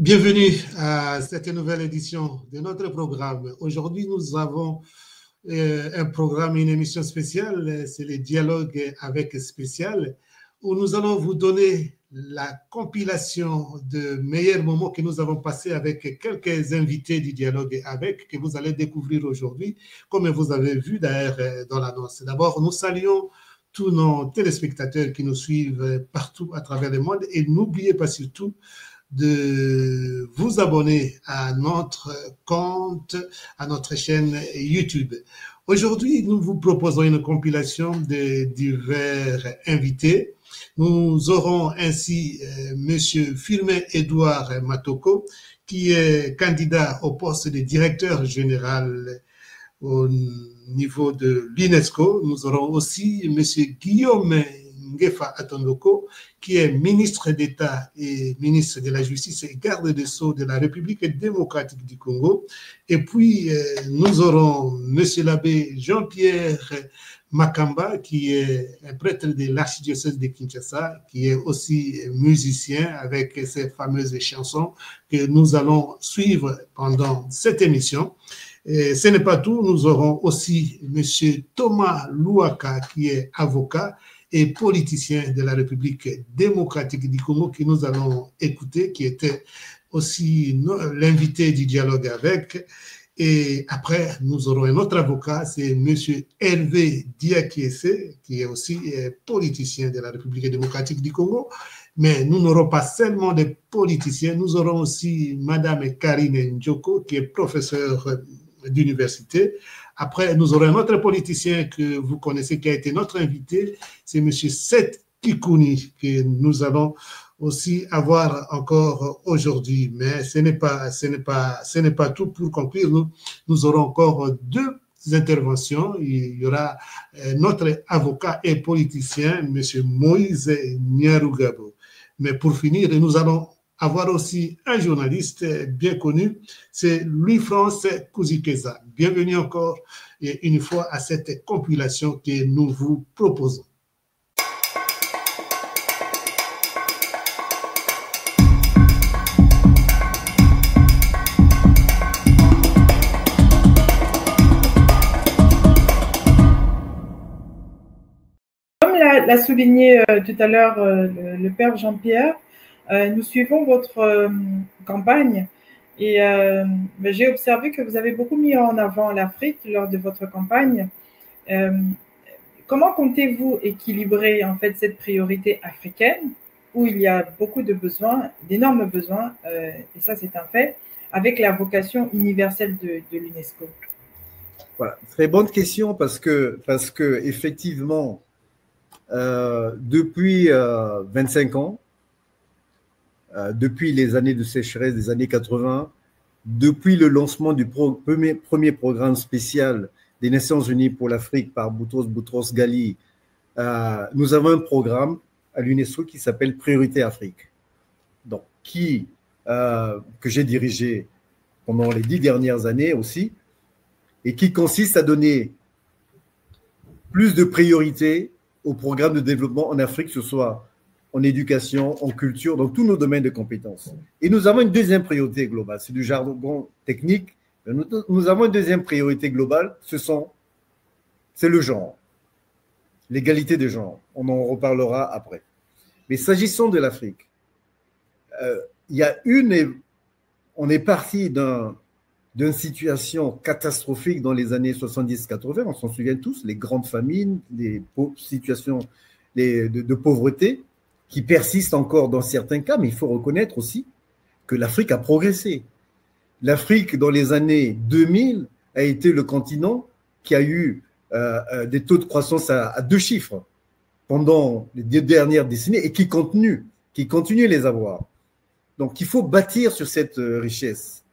Bienvenue à cette nouvelle édition de notre programme. Aujourd'hui, nous avons un programme, une émission spéciale, c'est le dialogue avec spécial, où nous allons vous donner la compilation de meilleurs moments que nous avons passés avec quelques invités du dialogue avec, que vous allez découvrir aujourd'hui, comme vous avez vu d'ailleurs dans l'annonce. D'abord, nous saluons tous nos téléspectateurs qui nous suivent partout à travers le monde et n'oubliez pas surtout de vous abonner à notre compte, à notre chaîne YouTube. Aujourd'hui, nous vous proposons une compilation de divers invités. Nous aurons ainsi Monsieur Firmin Edouard Matoko, qui est candidat au poste de directeur général au niveau de l'UNESCO. Nous aurons aussi Monsieur Guillaume Ngefa Atondoko, qui est ministre d'État et ministre de la Justice et garde des Sceaux de la République démocratique du Congo. Et puis, nous aurons Monsieur l'abbé Jean-Pierre Makamba, qui est un prêtre de l'archidiocèse de Kinshasa, qui est aussi musicien avec ses fameuses chansons que nous allons suivre pendant cette émission. Et ce n'est pas tout, nous aurons aussi Monsieur Thomas Louaka, qui est avocat et politicien de la République démocratique du Congo, que nous allons écouter, qui était aussi l'invité du dialogue avec. Et après, nous aurons un autre avocat, c'est M. Hervé Diakiese, qui est aussi politicien de la République démocratique du Congo. Mais nous n'aurons pas seulement des politiciens, nous aurons aussi Mme Karine Njoko, qui est professeure d'université. Après, nous aurons un autre politicien que vous connaissez qui a été notre invité, c'est M. Seth Kikouni, que nous allons aussi avoir encore aujourd'hui. Mais ce n'est pas tout. Pour conclure, nous aurons encore deux interventions. Il y aura notre avocat et politicien, M. Moïse Nyarugabo. Mais pour finir, nous allons avoir aussi un journaliste bien connu, c'est Louis-France Kouzikeza. Bienvenue encore une fois à cette compilation que nous vous proposons. Comme l'a souligné tout à l'heure le père Jean-Pierre, nous suivons votre campagne et j'ai observé que vous avez beaucoup mis en avant l'Afrique lors de votre campagne. Comment comptez-vous équilibrer en fait cette priorité africaine où il y a beaucoup de besoins, d'énormes besoins, et ça c'est un fait, avec la vocation universelle de l'UNESCO? Voilà, très bonne question parce que effectivement, depuis 25 ans, depuis les années de sécheresse des années 80, depuis le lancement du premier programme spécial des Nations Unies pour l'Afrique par Boutros Ghali, nous avons un programme à l'UNESCO qui s'appelle Priorité Afrique, donc que j'ai dirigé pendant les 10 dernières années aussi, et qui consiste à donner plus de priorité au programme de développement en Afrique, que ce soit en éducation, en culture, dans tous nos domaines de compétences. Et nous avons une deuxième priorité globale, c'est du jargon technique, mais nous avons une deuxième priorité globale, c'est le genre, l'égalité de genre. On en reparlera après. Mais s'agissant de l'Afrique, on est parti d'une situation catastrophique dans les années 70-80, on s'en souvient tous, les grandes famines, les situations de pauvreté, qui persiste encore dans certains cas, mais il faut reconnaître aussi que l'Afrique a progressé. L'Afrique, dans les années 2000, a été le continent qui a eu des taux de croissance à 2 chiffres pendant les 2 dernières décennies et qui continue de les avoir. Donc, il faut bâtir sur cette richesse.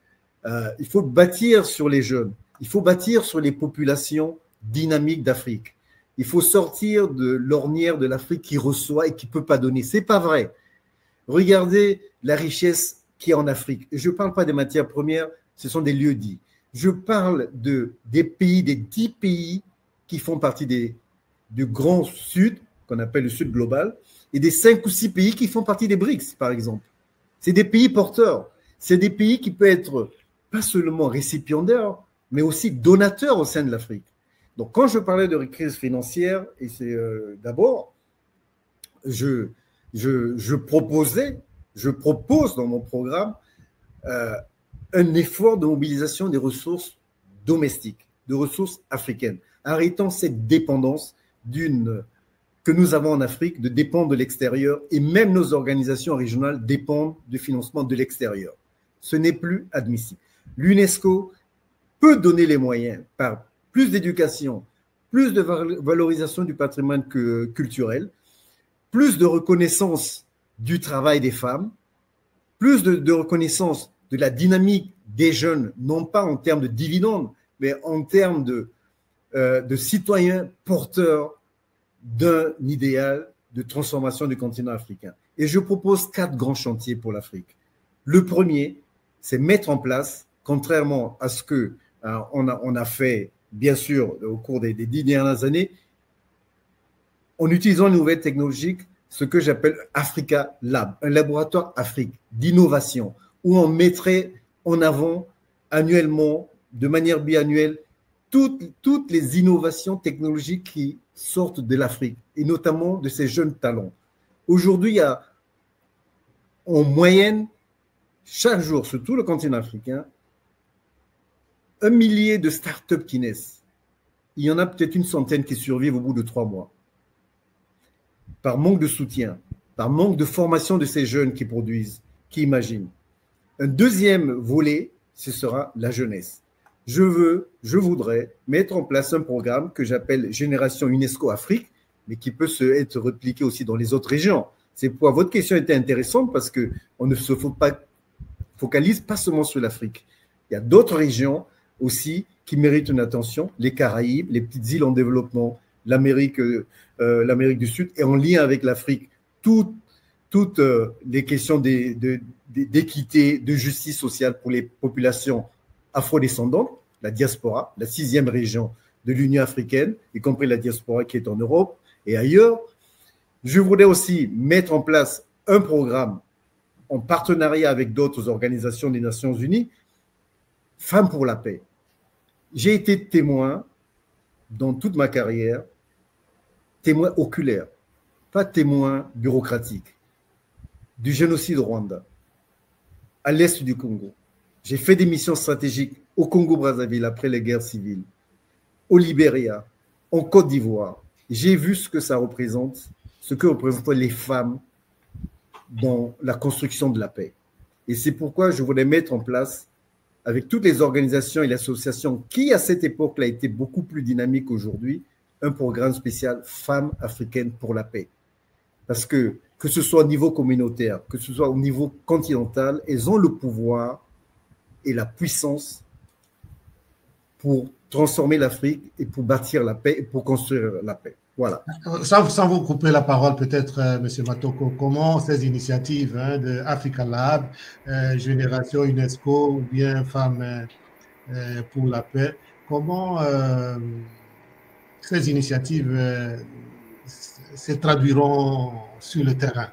Il faut bâtir sur les jeunes. Il faut bâtir sur les populations dynamiques d'Afrique. Il faut sortir de l'ornière de l'Afrique qui reçoit et qui ne peut pas donner. Ce n'est pas vrai. Regardez la richesse qui est en Afrique. Je ne parle pas des matières premières, ce sont des lieux-dits. Je parle des pays, des 10 pays qui font partie du Grand Sud, qu'on appelle le Sud global, et des 5 ou 6 pays qui font partie des BRICS, par exemple. C'est des pays porteurs. c'est des pays qui peuvent être pas seulement récipiendaires, mais aussi donateurs au sein de l'Afrique. Donc, quand je parlais de crise financière, et c'est d'abord, je propose dans mon programme un effort de mobilisation des ressources domestiques, de ressources africaines, arrêtant cette dépendance que nous avons en Afrique de dépendre de l'extérieur, et même nos organisations régionales dépendent du financement de l'extérieur. Ce n'est plus admissible. L'UNESCO peut donner les moyens par plus d'éducation, plus de valorisation du patrimoine culturel, plus de reconnaissance du travail des femmes, plus de reconnaissance de la dynamique des jeunes, non pas en termes de dividendes, mais en termes de citoyens porteurs d'un idéal de transformation du continent africain. Et je propose 4 grands chantiers pour l'Afrique. Le premier, c'est mettre en place, contrairement à ce que on a fait, bien sûr, au cours des 10 dernières années, en utilisant les nouvelles technologies, ce que j'appelle Africa Lab, un laboratoire Afrique d'innovation, où on mettrait en avant annuellement, de manière biannuelle, toutes les innovations technologiques qui sortent de l'Afrique, et notamment de ces jeunes talents. Aujourd'hui, il y a en moyenne, chaque jour, sur tout le continent africain, 1 millier de startups qui naissent. Il y en a peut-être une centaine qui survivent au bout de 3 mois. Par manque de soutien, par manque de formation de ces jeunes qui produisent, qui imaginent. Un deuxième volet, ce sera la jeunesse. Je voudrais mettre en place un programme que j'appelle Génération UNESCO Afrique, mais qui peut être répliqué aussi dans les autres régions. C'est pourquoi votre question était intéressante, parce qu'on ne se focalise pas seulement sur l'Afrique. Il y a d'autres régions aussi qui méritent une attention, les Caraïbes, les petites îles en développement, l'Amérique du Sud, et en lien avec l'Afrique, toutes les questions d'équité, de justice sociale pour les populations afrodescendantes, la diaspora, la 6e région de l'Union africaine, y compris la diaspora qui est en Europe et ailleurs. Je voudrais aussi mettre en place un programme en partenariat avec d'autres organisations des Nations Unies, Femmes pour la paix. J'ai été témoin dans toute ma carrière, témoin oculaire, pas témoin bureaucratique, du génocide au Rwanda, à l'est du Congo. J'ai fait des missions stratégiques au Congo-Brazzaville après les guerres civiles, au Libéria, en Côte d'Ivoire. J'ai vu ce que ça représente, ce que représentaient les femmes dans la construction de la paix. Et c'est pourquoi je voulais mettre en place, avec toutes les organisations et les associations qui, à cette époque-là, étaient beaucoup plus dynamiques aujourd'hui, un programme spécial Femmes africaines pour la paix. Parce que ce soit au niveau communautaire, que ce soit au niveau continental, elles ont le pouvoir et la puissance pour transformer l'Afrique et pour bâtir la paix et pour construire la paix. Voilà. Sans vous couper la parole, peut-être, M. Matoko, comment ces initiatives de Africa Lab, Génération UNESCO ou bien Femmes pour la paix, comment ces initiatives se traduiront sur le terrain?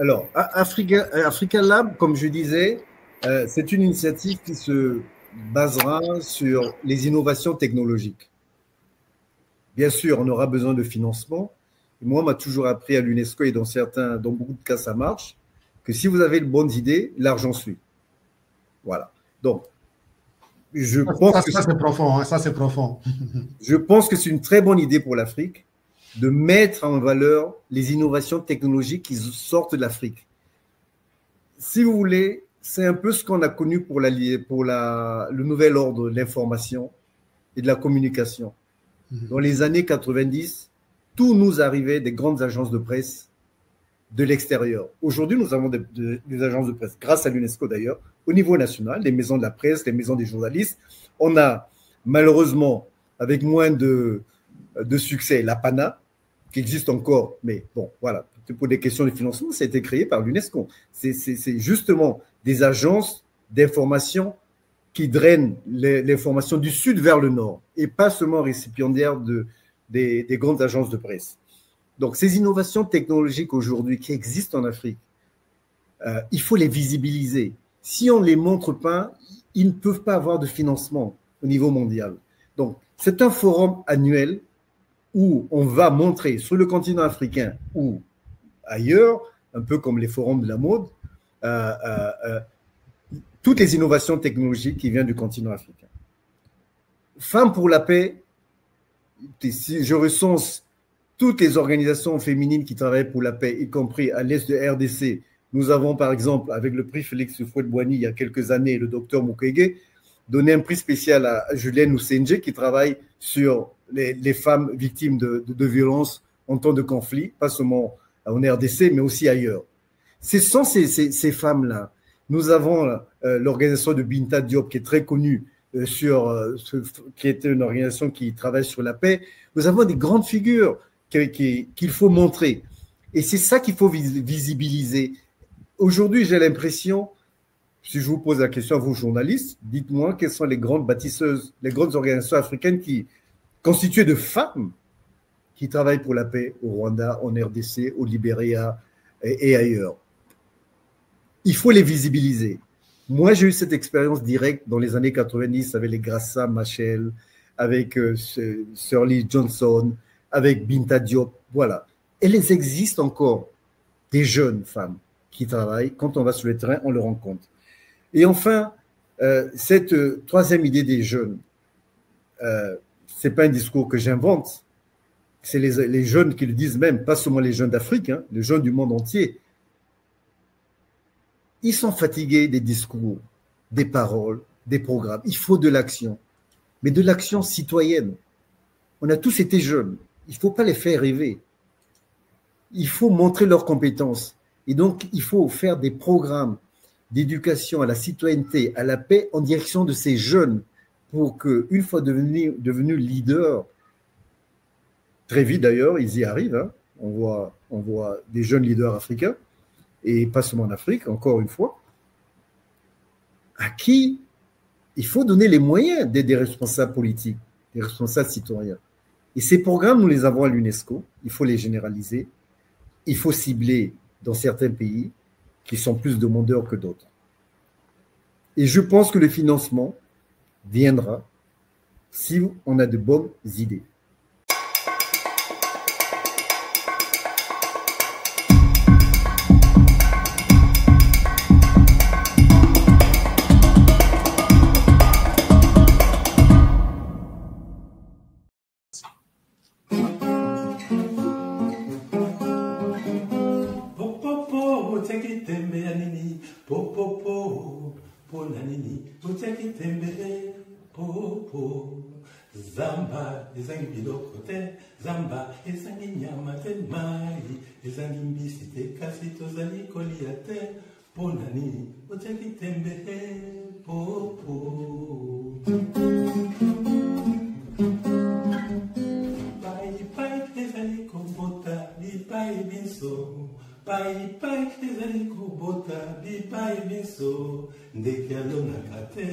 Alors, Africa Lab, comme je disais, c'est une initiative qui se basera sur les innovations technologiques. Bien sûr, on aura besoin de financement. Et moi, on m'a toujours appris à l'UNESCO, et dans beaucoup de cas, ça marche, que si vous avez de bonnes idées, l'argent suit. Voilà. Donc, je pense que c'est profond, hein, ça c'est profond. Je pense que c'est une très bonne idée pour l'Afrique de mettre en valeur les innovations technologiques qui sortent de l'Afrique. Si vous voulez, c'est un peu ce qu'on a connu pour le nouvel ordre de l'information et de la communication. Dans les années 90, tout nous arrivait des grandes agences de presse de l'extérieur. Aujourd'hui, nous avons des agences de presse, grâce à l'UNESCO d'ailleurs, au niveau national, les maisons de la presse, les maisons des journalistes. On a malheureusement, avec moins de succès, la PANA, qui existe encore, mais bon, voilà, pour des questions de financement, ça a été créé par l'UNESCO. C'est justement des agences d'information qui drainent l'information du sud vers le nord, et pas seulement récipiendaires des grandes agences de presse. Donc, ces innovations technologiques aujourd'hui qui existent en Afrique, il faut les visibiliser. Si on ne les montre pas, ils ne peuvent pas avoir de financement au niveau mondial. Donc, c'est un forum annuel où on va montrer sur le continent africain ou ailleurs, un peu comme les forums de la mode, toutes les innovations technologiques qui viennent du continent africain. Femmes pour la paix, si je recense toutes les organisations féminines qui travaillent pour la paix, y compris à l'est de RDC. Nous avons, par exemple, avec le prix Félix Houphouët-Boigny, il y a quelques années, le docteur Mukwege, donné un prix spécial à Julienne Oussenje, qui travaille sur les femmes victimes de violences en temps de conflit, pas seulement en RDC, mais aussi ailleurs. Ce sont ces femmes-là. Nous avons l'organisation de Binta Diop, qui est très connue, qui était une organisation qui travaille sur la paix. Nous avons des grandes figures qu'il faut montrer. Et c'est ça qu'il faut visibiliser. Aujourd'hui, j'ai l'impression, si je vous pose la question à vous, journalistes, dites-moi quelles sont les grandes bâtisseuses, les grandes organisations africaines constituées de femmes qui travaillent pour la paix au Rwanda, en RDC, au Libéria et ailleurs. Il faut les visibiliser. Moi, j'ai eu cette expérience directe dans les années 90 avec les Grassa Machel, avec Shirley Johnson, avec Binta Diop, voilà. Elles existent encore, des jeunes femmes qui travaillent. Quand on va sur le terrain, on le rencontre. Et enfin, cette troisième idée des jeunes, ce n'est pas un discours que j'invente, c'est les jeunes qui le disent même, pas seulement les jeunes d'Afrique, hein, les jeunes du monde entier. Ils sont fatigués des discours, des paroles, des programmes. Il faut de l'action, mais de l'action citoyenne. On a tous été jeunes. Il ne faut pas les faire rêver. Il faut montrer leurs compétences. Et donc, il faut faire des programmes d'éducation à la citoyenneté, à la paix, en direction de ces jeunes, pour qu'une fois devenus leaders, très vite d'ailleurs, ils y arrivent. Hein. On voit des jeunes leaders africains, et pas seulement en Afrique, encore une fois, à qui il faut donner les moyens d'être des responsables politiques, des responsables citoyens. Et ces programmes, nous les avons à l'UNESCO, il faut les généraliser, il faut cibler dans certains pays qui sont plus demandeurs que d'autres. Et je pense que le financement viendra si on a de bonnes idées. Zamba ezangi biloko te, zamba ezangi nyama te mai, ezangi mbisi te kasi tozali kolia te, mpo na nini otiaki tembe popo. Pai ezali kobota bipai biso, pai ezali kobota bipai biso, ndeke alonaka te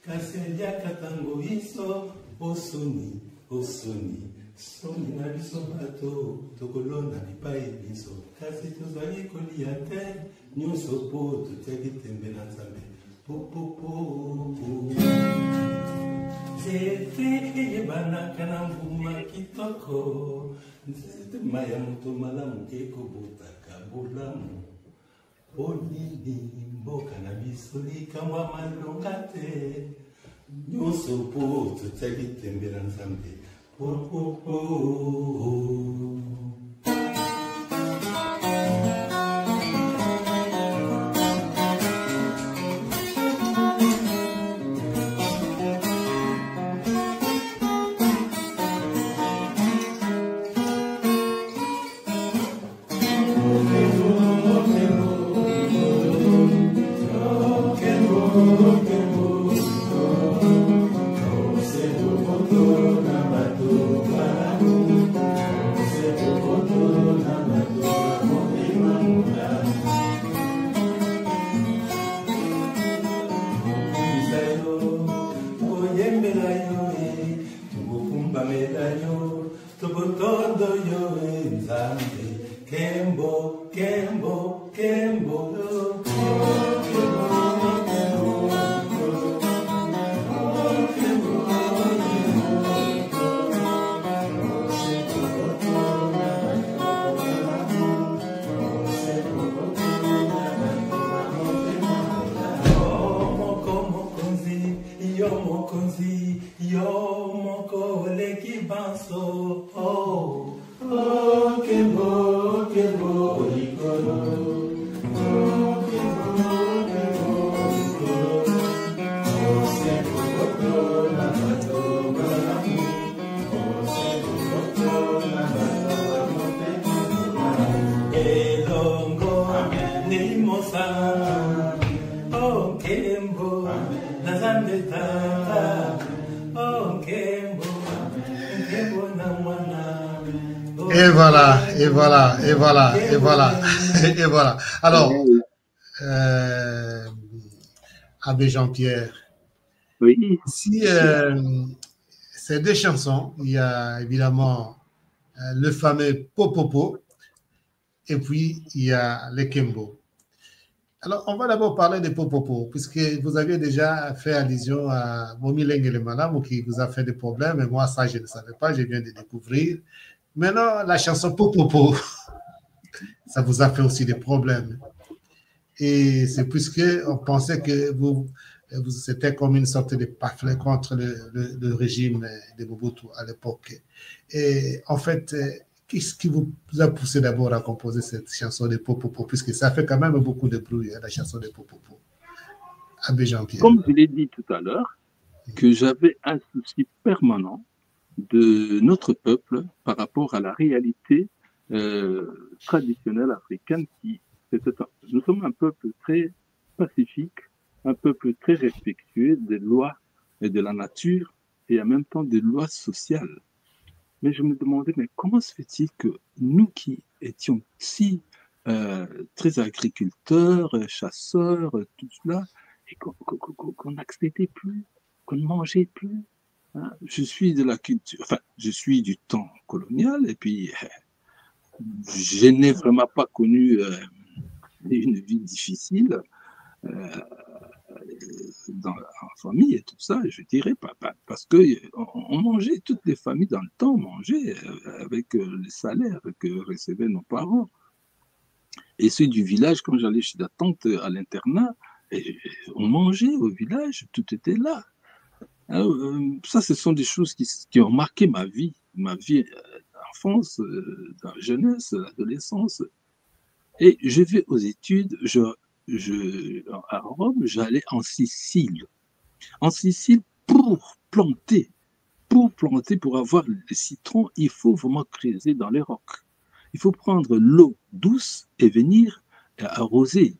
kasi eliaka tango iso. Osoni, soni na biso bato, tokolona bipai biso, kasi tozali kolia te, nyonso po totiaki tembe na Nzambe. Popopo. Nzete eyebanaka na mbuma kitoko, nzete maya moto malamu ekobotaka bolamu. Onini mboka na biso likamwa malonga te, nyonso po totiaki tembe na Nzambe. Tobotondo yo Nzambe, Kembo, Kembo, Kembo. yo mokonzi, yo moko leki banso. Oh, oh, kebo, kebo, likolo. Oh, kebo, kebo, likolo. Oh, sebo, koto, na bato, malamu. Oh, sebo, koto, na bato, mote, elongo, ne mosa. Oh, kembo, na zambeta. Oh, kembo, kembo na mwana. Et voilà, et voilà, et voilà, et voilà, et voilà. Alors, Abbé Jean-Pierre, Oui, si ces deux chansons, il y a évidemment le fameux Popopo et puis il y a le Kembo. Alors, on va d'abord parler de Popopo, puisque vous aviez déjà fait allusion à Momi Leng et le Malam qui vous a fait des problèmes, et moi, ça, je ne savais pas, je viens de découvrir. Maintenant, la chanson Popopo, ça vous a fait aussi des problèmes. Et c'est puisque on pensait que c'était comme une sorte de pamphlet contre le régime de Mobutu à l'époque. Et en fait, qu'est-ce qui vous a poussé d'abord à composer cette chanson de Popopo, puisque ça fait quand même beaucoup de bruit, la chanson de Popopo. Abbé Jean-Pierre. comme je l'ai dit tout à l'heure, que j'avais un souci permanent de notre peuple par rapport à la réalité traditionnelle africaine nous sommes un peuple très pacifique, un peuple très respectueux des lois et de la nature et en même temps des lois sociales. Mais je me demandais, mais comment se fait-il que nous qui étions si très agriculteurs, chasseurs, tout cela, et qu'on n'acceptait plus, qu'on ne mangeait plus? Hein? Je suis de la culture, enfin, je suis du temps colonial et puis je n'ai vraiment pas connu une vie difficile en famille et tout ça, je dirais pas, parce que on mangeait, toutes les familles dans le temps mangeaient avec les salaires que recevaient nos parents. Et ceux du village, quand j'allais chez la tante à l'internat, on mangeait au village, tout était là. Alors, ça, ce sont des choses qui ont marqué ma vie d'enfance, dans la jeunesse, l'adolescence. Et je vais aux études, à Rome, j'allais en Sicile. En Sicile, pour planter, pour avoir les citrons, il faut vraiment creuser dans les rocs. Il faut prendre l'eau douce et venir arroser.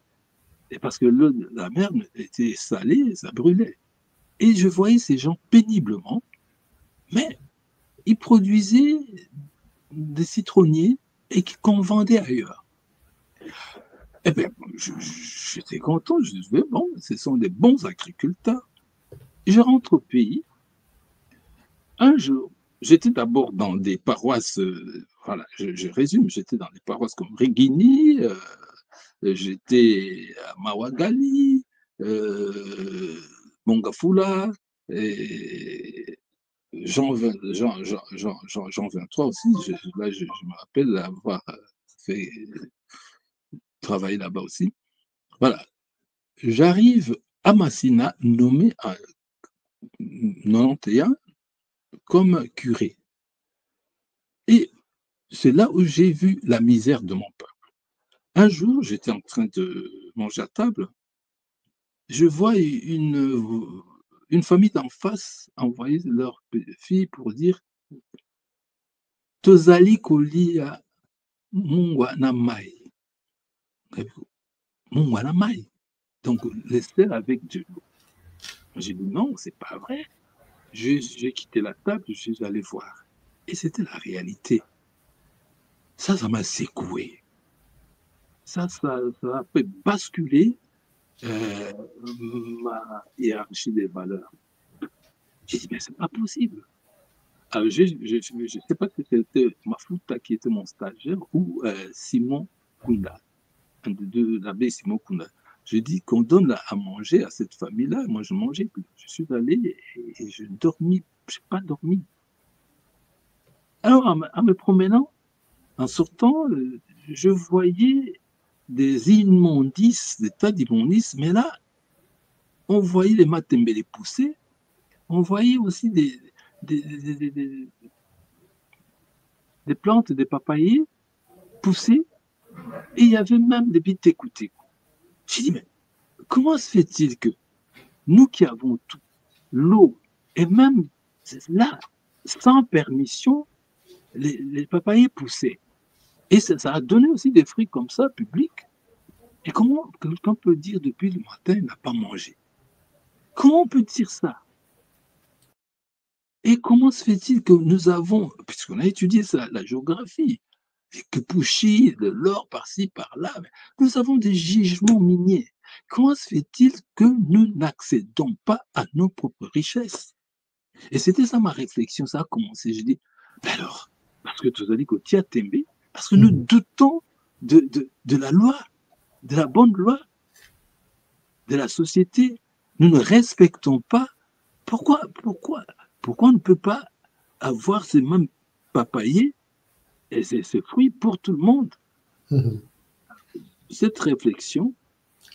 Et parce que l'eau de la mer était salée, ça brûlait. Et je voyais ces gens péniblement, mais ils produisaient des citronniers et qu'on vendait ailleurs. Eh bien, j'étais content, je disais, bon, ce sont des bons agriculteurs. Je rentre au pays. Un jour, j'étais d'abord dans des paroisses, voilà, je résume, j'étais dans des paroisses comme Rigini, j'étais à Mawagali, Mongafula, et Jean 23 aussi. Là, je me rappelle avoir fait travailler là-bas aussi. Voilà. J'arrive à Massina, nommé à 91 comme curé. Et c'est là où j'ai vu la misère de mon peuple. Un jour, j'étais en train de manger à table. Je vois une famille d'en face envoyer leur fille pour dire Tozali kolia mungwana mai. Mungwana mai. Donc, laissez avec Dieu. J'ai dit non, c'est pas vrai. J'ai quitté la table, je suis allé voir. Et c'était la réalité. Ça m'a secoué. Ça a fait basculer ma hiérarchie des valeurs. J'ai dit, mais c'est pas possible. Alors, je ne sais pas si c'était Mafuta qui était mon stagiaire ou Simon Kunda, un de deux, l'abbé Simon Kunda. Je dis qu'on donne à manger à cette famille-là. Moi, je ne mangeais plus. Je suis allé et je dormis. Je n'ai pas dormi. Alors, en me promenant, en sortant, je voyais des immondices, des tas d'immondices, mais là, on voyait les matembele pousser on voyait aussi des plantes, des papayers pousser, et il y avait même des bitécoutés. J'ai dit, mais comment se fait-il que nous qui avons tout, l'eau, et même là, sans permission, les papayers poussaient. Et ça a donné aussi des fruits comme ça, publics. Et comment quelqu'un peut dire depuis le matin, il n'a pas mangé? Comment on peut dire ça? Et comment se fait-il que nous avons, puisqu'on a étudié ça, la géographie, que Pouchy, de l'or par-ci, par-là, nous avons des gisements miniers. Comment se fait-il que nous n'accédons pas à nos propres richesses? Et c'était ça ma réflexion, ça a commencé. Je dis, alors, parce que tu as dit qu'au Tiatembe, parce que nous doutons de la loi, de la bonne loi, de la société. Nous ne respectons pas. Pourquoi on ne peut pas avoir ces mêmes papayers et ces fruits pour tout le monde? Cette réflexion.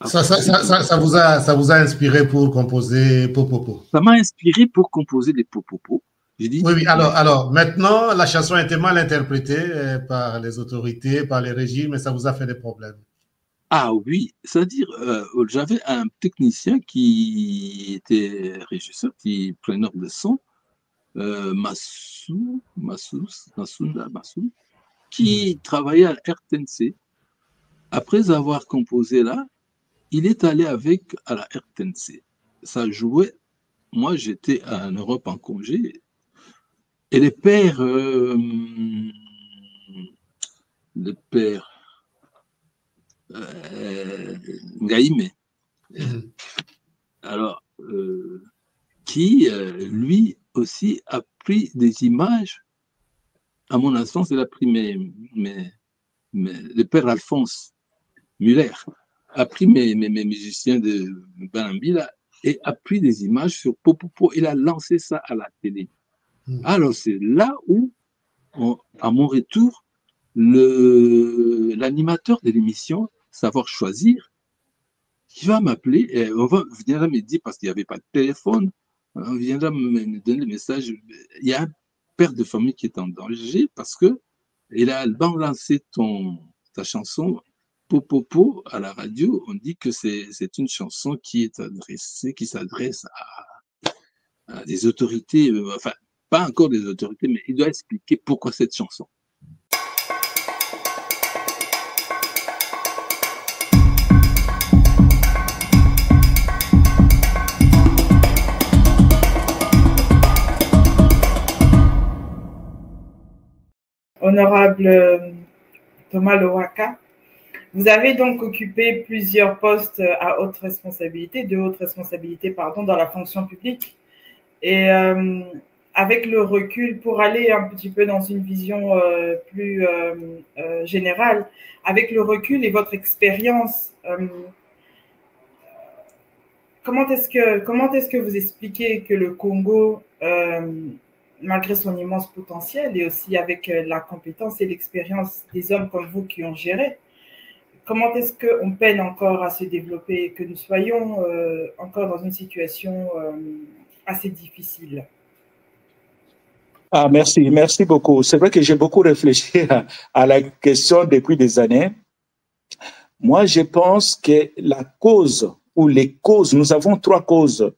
Ça vous a inspiré pour composer Popopo? Ça m'a inspiré pour composer des Popopo. Oui, alors, maintenant, la chanson a été mal interprétée par les autorités, par les régimes, et ça vous a fait des problèmes. Ah oui, c'est-à-dire, j'avais un technicien qui était régisseur, qui preneur de son, Massou, qui travaillait à RTNC. Après avoir composé là, il est allé à la RTNC. Ça jouait. Moi, j'étais en Europe en congé. Et le père Ngaïme, alors, qui, lui aussi, a pris des images. À mon instant, il a pris le père Alphonse Muller a pris mes musiciens de Banambila et a pris des images sur Popopo. Il a lancé ça à la télé. Alors, c'est là où, à mon retour, l'animateur de l'émission, Savoir Choisir, qui va m'appeler, et viendra me dire, parce qu'il n'y avait pas de téléphone, on viendra me donner le message. Il y a un père de famille qui est en danger parce qu'il a lancé ta chanson Popopo à la radio. On dit que c'est une chanson qui s'adresse à des autorités, enfin, pas encore des autorités, mais il doit expliquer pourquoi cette chanson. Honorable Thomas Lowaka, vous avez donc occupé plusieurs postes de haute responsabilité, dans la fonction publique. Et avec le recul, pour aller un petit peu dans une vision plus générale, avec le recul et votre expérience, comment est-ce que vous expliquez que le Congo, malgré son immense potentiel et aussi avec la compétence et l'expérience des hommes comme vous qui ont géré, comment est-ce qu'on peine encore à se développer et que nous soyons encore dans une situation assez difficile? Ah, merci beaucoup. C'est vrai que j'ai beaucoup réfléchi à la question depuis des années. Moi, je pense que la cause ou les causes, nous avons trois causes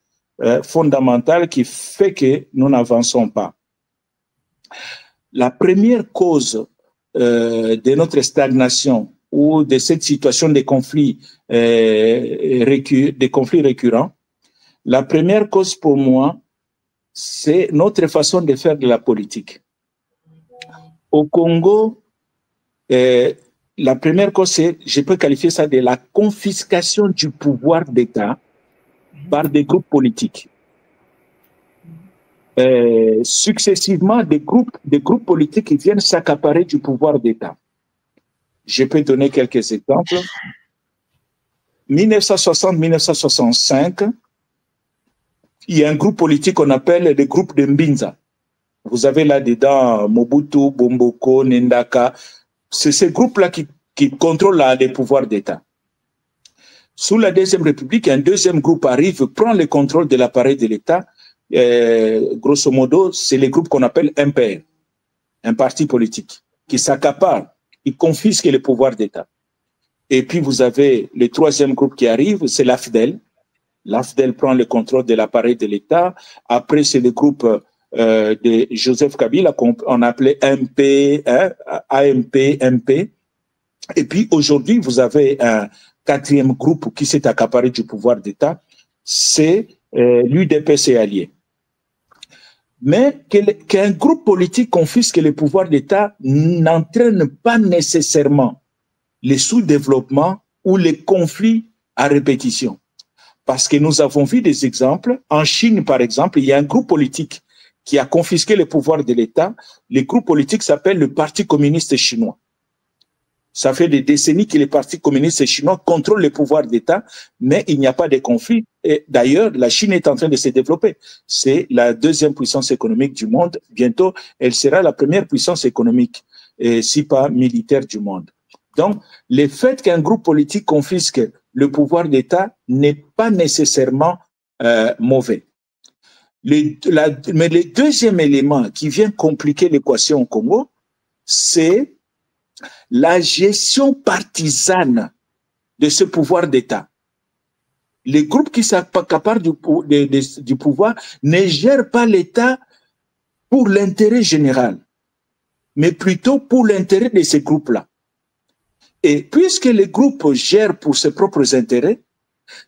fondamentales qui font que nous n'avançons pas. La première cause de notre stagnation ou de cette situation de conflits récurrents, la première cause pour moi, c'est notre façon de faire de la politique. Au Congo, la première cause, c'est, je peux qualifier ça de la confiscation du pouvoir d'État par des groupes politiques. Successivement, des groupes politiques qui viennent s'accaparer du pouvoir d'État. Je peux donner quelques exemples. 1960-1965, il y a un groupe politique qu'on appelle le groupe de Mbinza. Vous avez là-dedans Mobutu, Bomboko, Nendaka. C'est ce groupe-là qui contrôle les pouvoirs d'État. Sous la Deuxième République, un deuxième groupe arrive, prend le contrôle de l'appareil de l'État. grosso modo, c'est les groupes qu'on appelle MPR, un parti politique, qui s'accapare, qui confisque les pouvoirs d'État. Et puis, vous avez le troisième groupe qui arrive, c'est l'AFDEL. L'AFDEL prend le contrôle de l'appareil de l'État. Après, c'est le groupe de Joseph Kabila, qu'on appelait MP, hein, AMP, MP. Et puis, aujourd'hui, vous avez un quatrième groupe qui s'est accaparé du pouvoir d'État, c'est l'UDPS et alliés. Mais qu'un groupe politique confisque les pouvoirs d'État n'entraîne pas nécessairement les sous-développements ou les conflits à répétition. Parce que nous avons vu des exemples. En Chine, par exemple, il y a un groupe politique qui a confisqué les pouvoirs de l'État. Le groupe politique s'appelle le Parti communiste chinois. Ça fait des décennies que les partis communistes chinois contrôlent les pouvoirs d'État, mais il n'y a pas de conflit. Et d'ailleurs, la Chine est en train de se développer. C'est la deuxième puissance économique du monde. Bientôt, elle sera la première puissance économique, si pas militaire du monde. Donc, le fait qu'un groupe politique confisque le pouvoir d'État n'est pas nécessairement mauvais. Mais le deuxième élément qui vient compliquer l'équation au Congo, c'est la gestion partisane de ce pouvoir d'État. Les groupes qui s'accaparent du pouvoir ne gèrent pas l'État pour l'intérêt général, mais plutôt pour l'intérêt de ces groupes-là. Et puisque les groupes gèrent pour ses propres intérêts,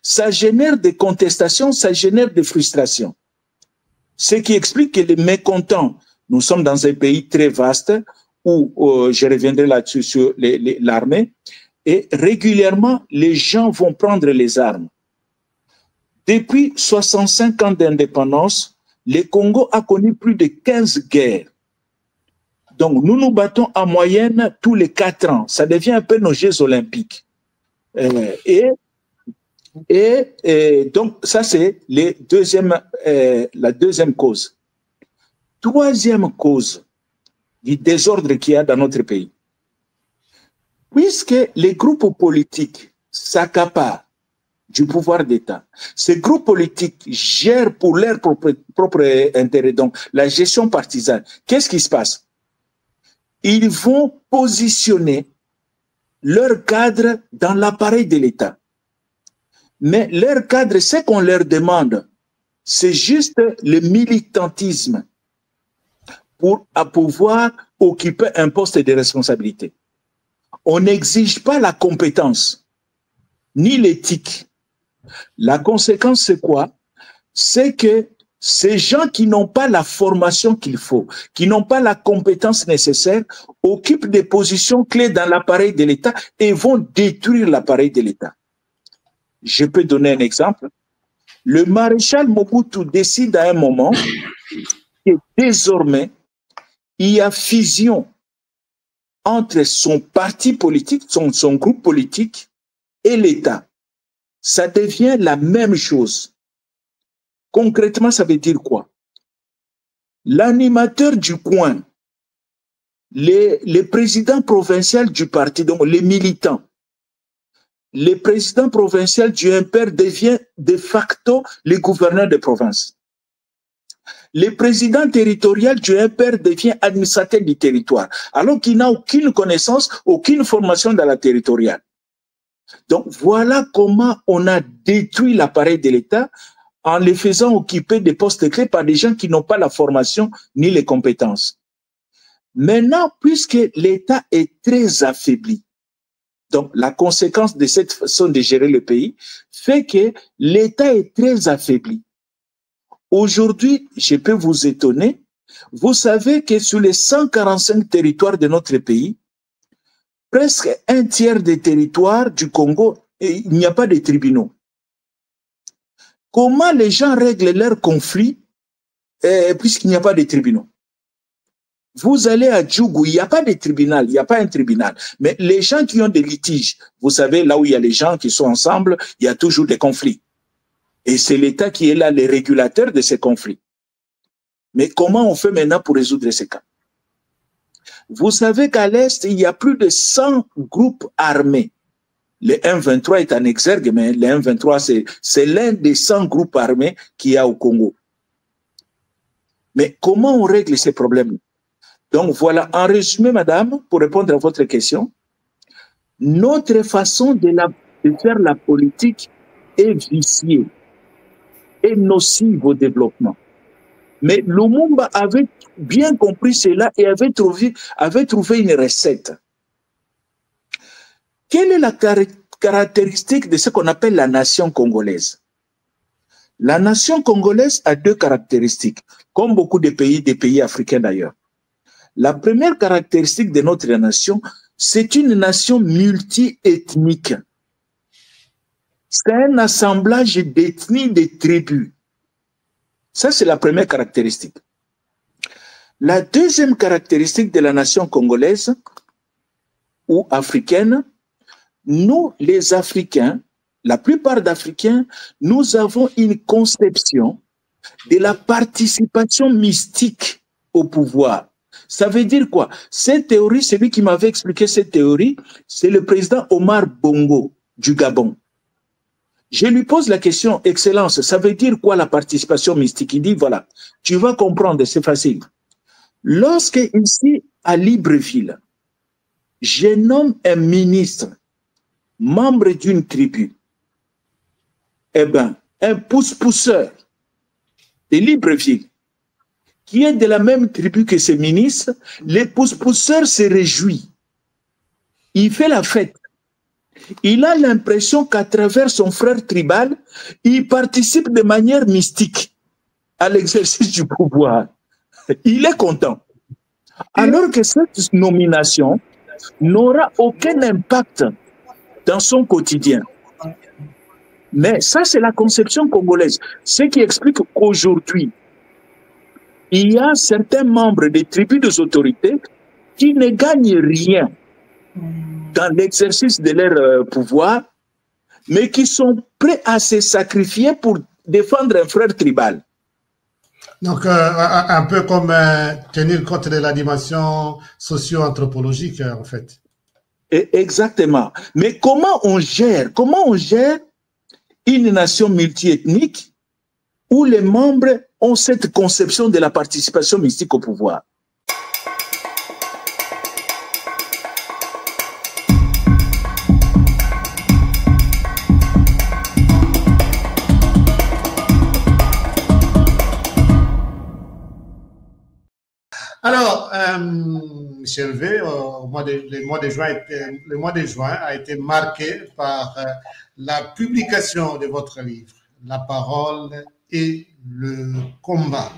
ça génère des contestations, ça génère des frustrations. Ce qui explique que les mécontents, nous sommes dans un pays très vaste, où je reviendrai là-dessus sur l'armée, et régulièrement, les gens vont prendre les armes. Depuis 65 ans d'indépendance, le Congo a connu plus de 15 guerres. Donc, nous nous battons en moyenne tous les 4 ans. Ça devient un peu nos Jeux olympiques. Donc, ça, c'est la deuxième cause. Troisième cause du désordre qu'il y a dans notre pays. Puisque les groupes politiques s'accaparent du pouvoir d'État, ces groupes politiques gèrent pour leur propre intérêt, donc la gestion partisane, qu'est-ce qui se passe? Ils vont positionner leur cadre dans l'appareil de l'État. Mais leur cadre, ce qu'on leur demande, c'est juste le militantisme pour pouvoir occuper un poste de responsabilité. On n'exige pas la compétence, ni l'éthique. La conséquence, c'est quoi? C'est que ces gens qui n'ont pas la formation qu'il faut, qui n'ont pas la compétence nécessaire, occupent des positions clés dans l'appareil de l'État et vont détruire l'appareil de l'État. Je peux donner un exemple. Le maréchal Mobutu décide à un moment que désormais, il y a fusion entre son parti politique, son groupe politique et l'État. Ça devient la même chose. Concrètement, ça veut dire quoi? L'animateur du coin, les présidents provinciaux du parti, donc les militants, le président provincial du MPR devient de facto le gouverneur de province. Le président territorial du MPR devient administrateur du territoire, alors qu'il n'a aucune connaissance, aucune formation dans la territoriale. Donc voilà comment on a détruit l'appareil de l'État en les faisant occuper des postes clés par des gens qui n'ont pas la formation ni les compétences. Maintenant, puisque l'État est très affaibli, donc la conséquence de cette façon de gérer le pays fait que l'État est très affaibli. Aujourd'hui, je peux vous étonner, vous savez que sur les 145 territoires de notre pays, presque un tiers des territoires du Congo, il n'y a pas de tribunaux. Comment les gens règlent leurs conflits puisqu'il n'y a pas de tribunaux? Vous allez à Djougou, il n'y a pas de tribunal, il n'y a pas un tribunal. Mais les gens qui ont des litiges, vous savez, là où il y a les gens qui sont ensemble, il y a toujours des conflits. Et c'est l'État qui est là, le régulateur de ces conflits. Mais comment on fait maintenant pour résoudre ces cas? Vous savez qu'à l'Est, il y a plus de 100 groupes armés. Le M23 est un exergue, mais le M23, c'est l'un des 100 groupes armés qu'il y a au Congo. Mais comment on règle ces problèmes? Donc voilà, en résumé, madame, pour répondre à votre question, notre façon de faire la politique est viciée, est nocive au développement. Mais Lumumba avait bien compris cela et avait trouvé une recette. Quelle est la caractéristique de ce qu'on appelle la nation congolaise? La nation congolaise a deux caractéristiques, comme beaucoup de pays africains d'ailleurs. La première caractéristique de notre nation, c'est une nation multi-ethnique. C'est un assemblage d'ethnies, de tribus. Ça, c'est la première caractéristique. La deuxième caractéristique de la nation congolaise ou africaine, nous, les Africains, la plupart d'Africains, nous avons une conception de la participation mystique au pouvoir. Ça veut dire quoi? Cette théorie, celui qui m'avait expliqué cette théorie, c'est le président Omar Bongo du Gabon. Je lui pose la question, Excellence, ça veut dire quoi la participation mystique? Il dit, voilà, tu vas comprendre, c'est facile. Lorsque ici, à Libreville, je nomme un ministre, membre d'une tribu, eh bien, un pousse-pousseur de Libreville, qui est de la même tribu que ce ministre, le pousse-pousseur se réjouit. Il fait la fête. Il a l'impression qu'à travers son frère tribal, il participe de manière mystique à l'exercice du pouvoir. Il est content. Alors que cette nomination n'aura aucun impact dans son quotidien. Mais ça, c'est la conception congolaise. Ce qui explique qu'aujourd'hui, il y a certains membres des tribus des autorités qui ne gagnent rien dans l'exercice de leur pouvoir, mais qui sont prêts à se sacrifier pour défendre un frère tribal. Donc, un peu comme tenir compte de la dimension socio-anthropologique, en fait. Exactement. Mais comment on gère une nation multiethnique où les membres ont cette conception de la participation mystique au pouvoir? Alors, Michel V, le mois de juin a été marqué par la publication de votre livre, La parole et le combat.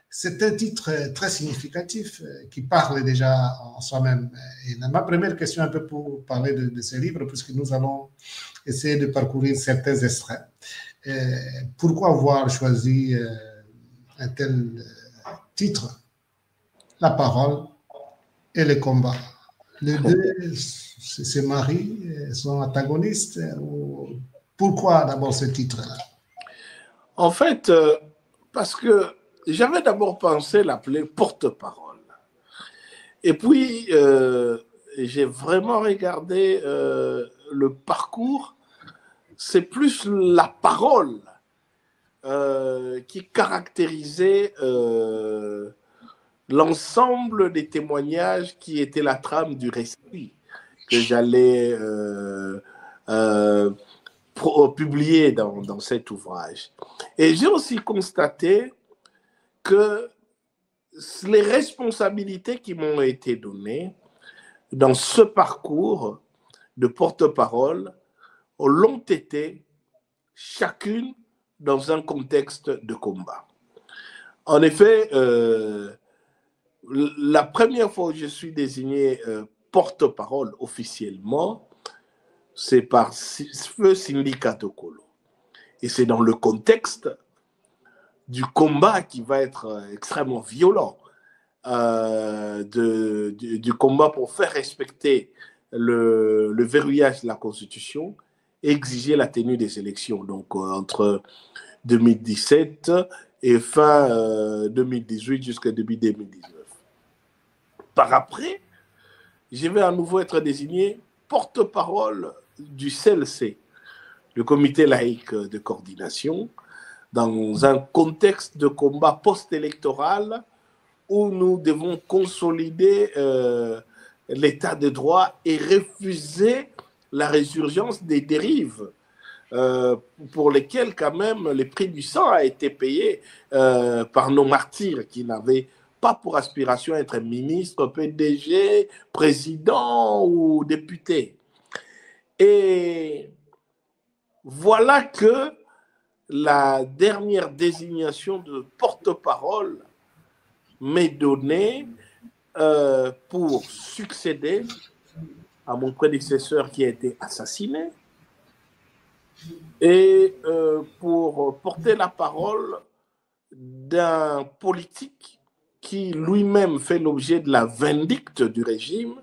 C'est un titre très significatif qui parle déjà en soi-même. Et ma première question, un peu pour parler de ce livre, puisque nous allons essayer de parcourir certains extraits. Pourquoi avoir choisi un tel titre? La parole et le combat. Les deux se marient, sont antagonistes. Pourquoi d'abord ce titre-là? En fait, parce que j'avais d'abord pensé l'appeler porte-parole. Et puis, j'ai vraiment regardé le parcours. C'est plus la parole qui caractérisait l'ensemble des témoignages qui étaient la trame du récit que j'allais publier dans cet ouvrage. Et j'ai aussi constaté que les responsabilités qui m'ont été données dans ce parcours de porte-parole l'ont été chacune dans un contexte de combat. En effet, la première fois où je suis désigné porte-parole officiellement, c'est par Feu Sindika Tokolo. Et c'est dans le contexte du combat qui va être extrêmement violent, du combat pour faire respecter le verrouillage de la Constitution et exiger la tenue des élections. Donc, entre 2017 et fin 2018 jusqu'à début 2019. Par après, je vais à nouveau être désigné porte-parole du CLC, le comité laïque de coordination, dans un contexte de combat post-électoral où nous devons consolider l'état de droit et refuser la résurgence des dérives pour lesquelles quand même le prix du sang a été payé par nos martyrs qui n'avaient pas pour aspiration être ministre, PDG, président ou député. Et voilà que la dernière désignation de porte-parole m'est donnée pour succéder à mon prédécesseur qui a été assassiné et pour porter la parole d'un politique qui lui-même fait l'objet de la vindicte du régime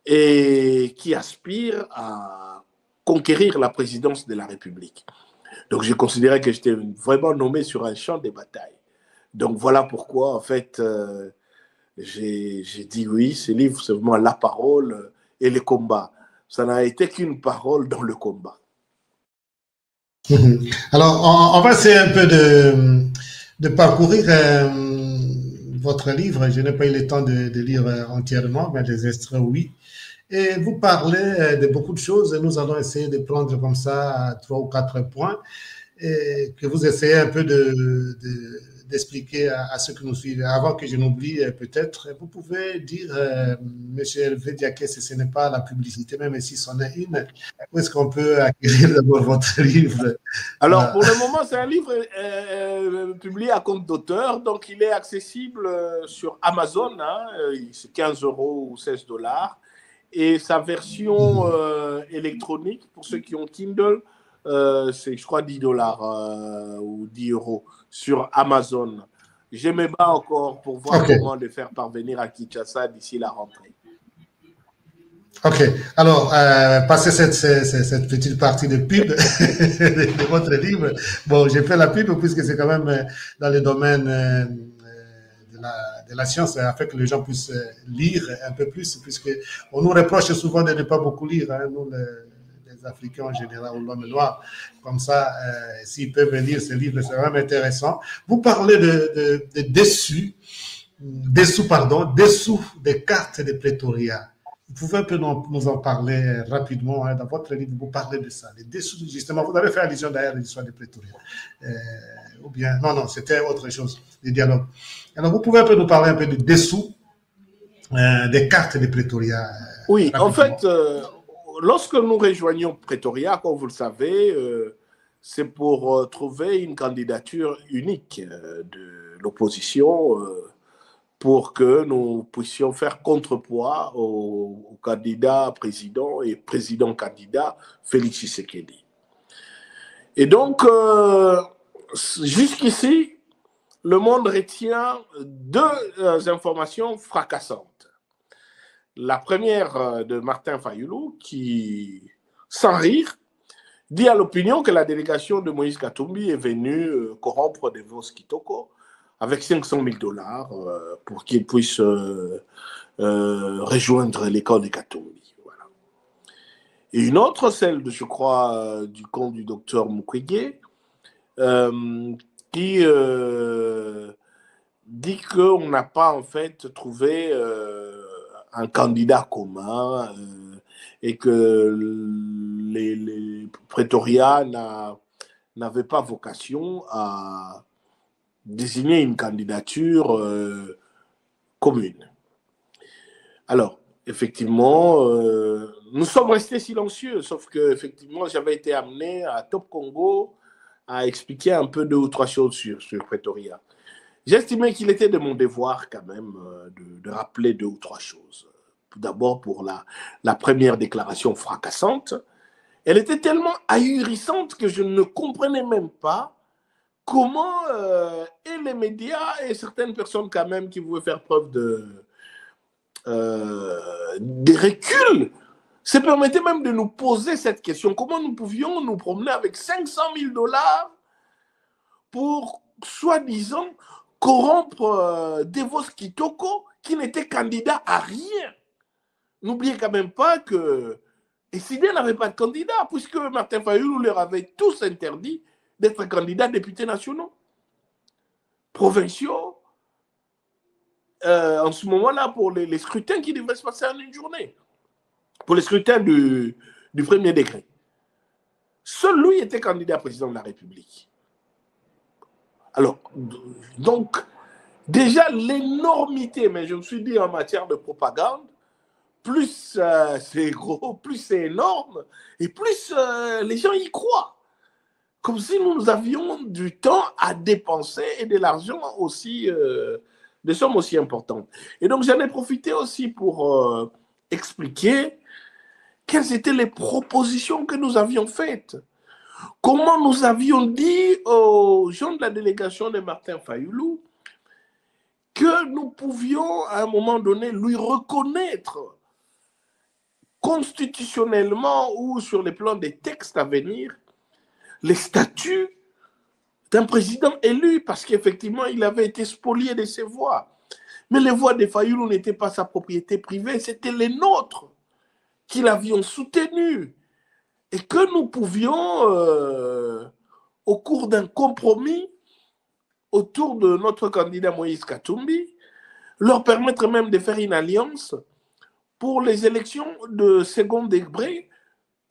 et qui aspire à conquérir la présidence de la République. Donc j'ai considéré que j'étais vraiment nommé sur un champ de bataille. Donc voilà pourquoi en fait j'ai dit oui, ce livre c'est vraiment la parole et le combat. Ça n'a été qu'une parole dans le combat. Alors on va essayer un peu de parcourir votre livre. Je n'ai pas eu le temps de lire entièrement, mais des extraits oui. Et vous parlez de beaucoup de choses et nous allons essayer de prendre comme ça 3 ou 4 points et que vous essayez un peu d'expliquer à ceux qui nous suivent. Avant que je n'oublie peut-être, vous pouvez dire, M. Hervé Diaké, si ce n'est pas la publicité, même si c'en est une, où est-ce qu'on peut acquérir d'abord votre livre? Alors, pour le moment, c'est un livre publié à compte d'auteur, donc il est accessible sur Amazon, hein, c'est 15 € ou 16 $. Et sa version électronique, pour ceux qui ont Kindle, c'est, je crois, 10 $ ou 10 € sur Amazon. Je me bats encore pour voir comment le faire parvenir à Kinshasa d'ici la rentrée. Ok, alors, passez cette petite partie de pub de votre livre. Bon, j'ai fait la pub puisque c'est quand même dans le domaine de la science, afin que les gens puissent lire un peu plus, puisque on nous reproche souvent de ne pas beaucoup lire, hein, nous les Africains en général, ou l'homme noir, comme ça, s'ils peuvent lire ce livre, c'est vraiment intéressant. Vous parlez de dessous des cartes de Pretoria. Vous pouvez un peu nous en parler rapidement, hein, dans votre livre, vous parlez de ça, les dessous, justement, vous avez fait allusion d'ailleurs à l'histoire de Pretoria. Ou bien, non, c'était autre chose, les dialogues. Alors, vous pouvez un peu nous parler un peu de dessous des cartes de Pretoria. Oui, en fait, lorsque nous rejoignons Pretoria, comme vous le savez, c'est pour trouver une candidature unique de l'opposition pour que nous puissions faire contrepoids au candidat président et président-candidat Félix Tshisekedi. Et donc, jusqu'ici, le monde retient 2 informations fracassantes. La première de Martin Fayulu, qui, sans rire, dit à l'opinion que la délégation de Moïse Katumbi est venue corrompre Devos Kitoko avec 500 000 $ pour qu'il puisse rejoindre les camps de Katumbi. Voilà. Et une autre, celle de, je crois, du camp du docteur Mukwege, qui dit qu'on n'a pas en fait trouvé un candidat commun et que les Pretoria n'avaient pas vocation à désigner une candidature commune. Alors, effectivement, nous sommes restés silencieux, sauf que effectivement, j'avais été amené à Top Congo à expliquer un peu 2 ou 3 choses sur Pretoria. J'estimais qu'il était de mon devoir quand même de rappeler 2 ou 3 choses. Tout d'abord pour la première déclaration fracassante. Elle était tellement ahurissante que je ne comprenais même pas comment et les médias et certaines personnes quand même qui voulaient faire preuve de recul se permettaient même de nous poser cette question. Comment nous pouvions nous promener avec 500 000 $ pour, soi-disant, corrompre Devos Kitoko qui n'était candidat à rien. N'oubliez quand même pas que SID n'avait pas de candidat puisque Martin Fayulu leur avait tous interdit d'être candidats députés nationaux, provinciaux, en ce moment-là, pour les scrutins qui devraient se passer en une journée, pour les scrutins du premier degré. Seul lui était candidat président de la République. Alors, donc, déjà l'énormité, mais je me suis dit en matière de propagande, plus c'est gros, plus c'est énorme, et plus les gens y croient. Comme si nous avions du temps à dépenser et de l'argent aussi, des sommes aussi importantes. Et donc, j'en ai profité aussi pour expliquer quelles étaient les propositions que nous avions faites. Comment nous avions dit aux gens de la délégation de Martin Fayoulou que nous pouvions, à un moment donné, lui reconnaître constitutionnellement ou sur le plan des textes à venir les statuts d'un président élu, parce qu'effectivement, il avait été spolié de ses voix. Mais les voix de Fayoulou n'étaient pas sa propriété privée, c'était les nôtres qui l'avions soutenu et que nous pouvions, au cours d'un compromis autour de notre candidat Moïse Katumbi, leur permettre même de faire une alliance pour les élections de second degré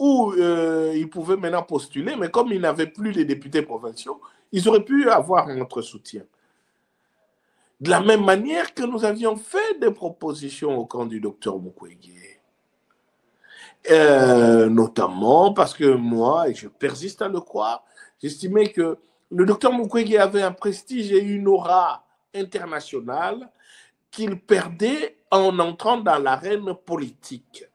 où ils pouvaient maintenant postuler, mais comme ils n'avaient plus les députés provinciaux, ils auraient pu avoir notre soutien. De la même manière que nous avions fait des propositions au camp du docteur Mukwege. Notamment parce que moi, et je persiste à le croire, j'estimais que le docteur Mukwege avait un prestige et une aura internationale qu'il perdait en entrant dans l'arène politique.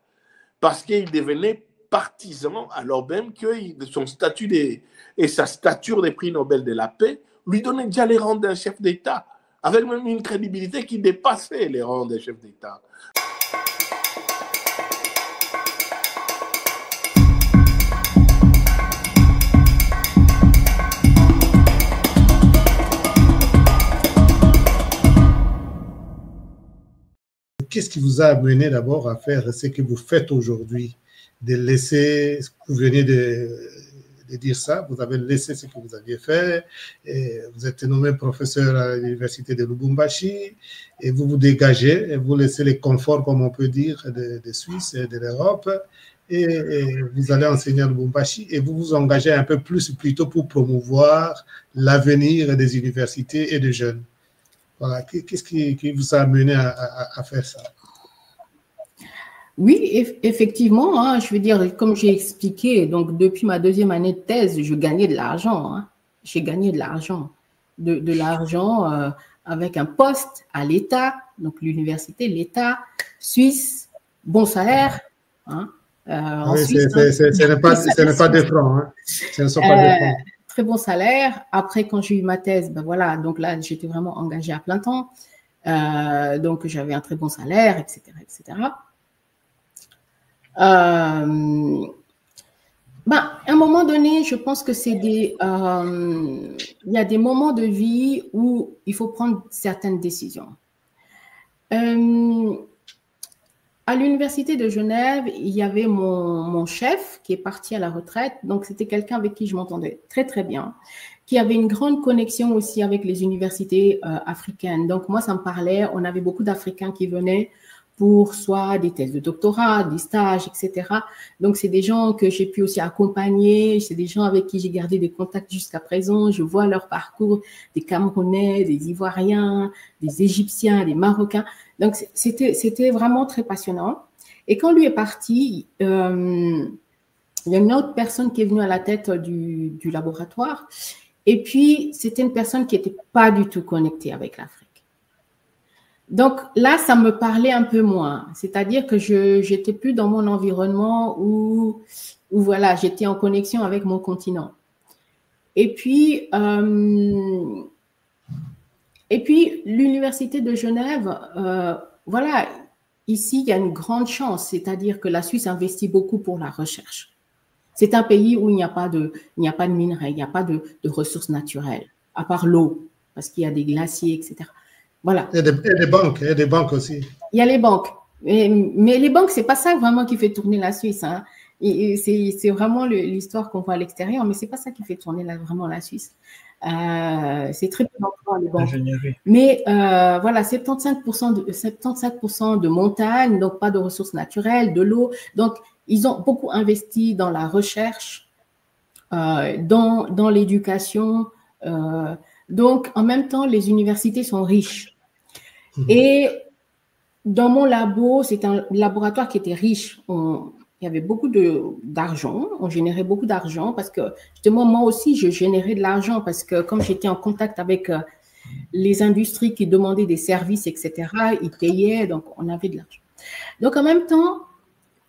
Parce qu'il devenait partisan, alors même que son statut et sa stature des prix Nobel de la paix lui donnaient déjà les rangs d'un chef d'État, avec même une crédibilité qui dépassait les rangs des chefs d'État. Qu'est-ce qui vous a amené d'abord à faire ce que vous faites aujourd'hui, de laisser, vous venez de dire ça, vous avez laissé ce que vous aviez fait, et vous êtes nommé professeur à l'université de Lubumbashi, et vous vous dégagez, et vous laissez les conforts, comme on peut dire, de Suisse et de l'Europe, et vous allez enseigner à Lubumbashi, et vous vous engagez un peu plus plutôt pour promouvoir l'avenir des universités et des jeunes. Voilà. Qu'est-ce qui vous a amené à faire ça? Oui, effectivement, hein, je veux dire, comme j'ai expliqué, donc depuis ma deuxième année de thèse, je gagnais de l'argent. Hein. J'ai gagné de l'argent. De l'argent avec un poste à l'État, donc l'université, l'État, Suisse, bon salaire. Hein, oui, ce n'est pas des francs. Hein. Ce ne sont pas des francs. Très bon salaire. Après, quand j'ai eu ma thèse, ben voilà, donc là, j'étais vraiment engagée à plein temps. Donc, j'avais un très bon salaire, etc., etc. À un moment donné, je pense que c'est il y a des moments de vie où il faut prendre certaines décisions. À l'université de Genève, il y avait mon chef qui est parti à la retraite. Donc, c'était quelqu'un avec qui je m'entendais très, très bien, qui avait une grande connexion aussi avec les universités africaines. Donc, moi, ça me parlait. On avait beaucoup d'Africains qui venaient pour soit des thèses de doctorat, des stages, etc. Donc, c'est des gens que j'ai pu aussi accompagner. C'est des gens avec qui j'ai gardé des contacts jusqu'à présent. Je vois leur parcours, des Camerounais, des Ivoiriens, des Égyptiens, des Marocains. Donc, c'était vraiment très passionnant. Et quand lui est parti, il y a une autre personne qui est venue à la tête du laboratoire. Et puis, c'était une personne qui n'était pas du tout connectée avec l'Afrique. Donc là, ça me parlait un peu moins. C'est-à-dire que je n'étais plus dans mon environnement où voilà, j'étais en connexion avec mon continent. Et puis l'université de Genève, voilà, ici, il y a une grande chance. C'est-à-dire que la Suisse investit beaucoup pour la recherche. C'est un pays où il n'y a pas de minerais, il n'y a pas de ressources naturelles, à part l'eau, parce qu'il y a des glaciers, etc. Voilà. Et des banques aussi. Il y a les banques. Mais les banques, ce n'est pas ça vraiment qui fait tourner la Suisse. Hein. C'est vraiment l'histoire qu'on voit à l'extérieur, mais c'est pas ça qui fait tourner vraiment la Suisse. C'est très peu d'emplois, les banques. Mais voilà, 75% de montagnes, donc pas de ressources naturelles, de l'eau. Donc, ils ont beaucoup investi dans la recherche, dans l'éducation. Donc, en même temps, les universités sont riches. Et dans mon labo, c'est un laboratoire qui était riche. Il y avait beaucoup d'argent, on générait beaucoup d'argent parce que justement, moi aussi, je générais de l'argent parce que comme j'étais en contact avec les industries qui demandaient des services, etc., ils payaient, donc on avait de l'argent. Donc en même temps,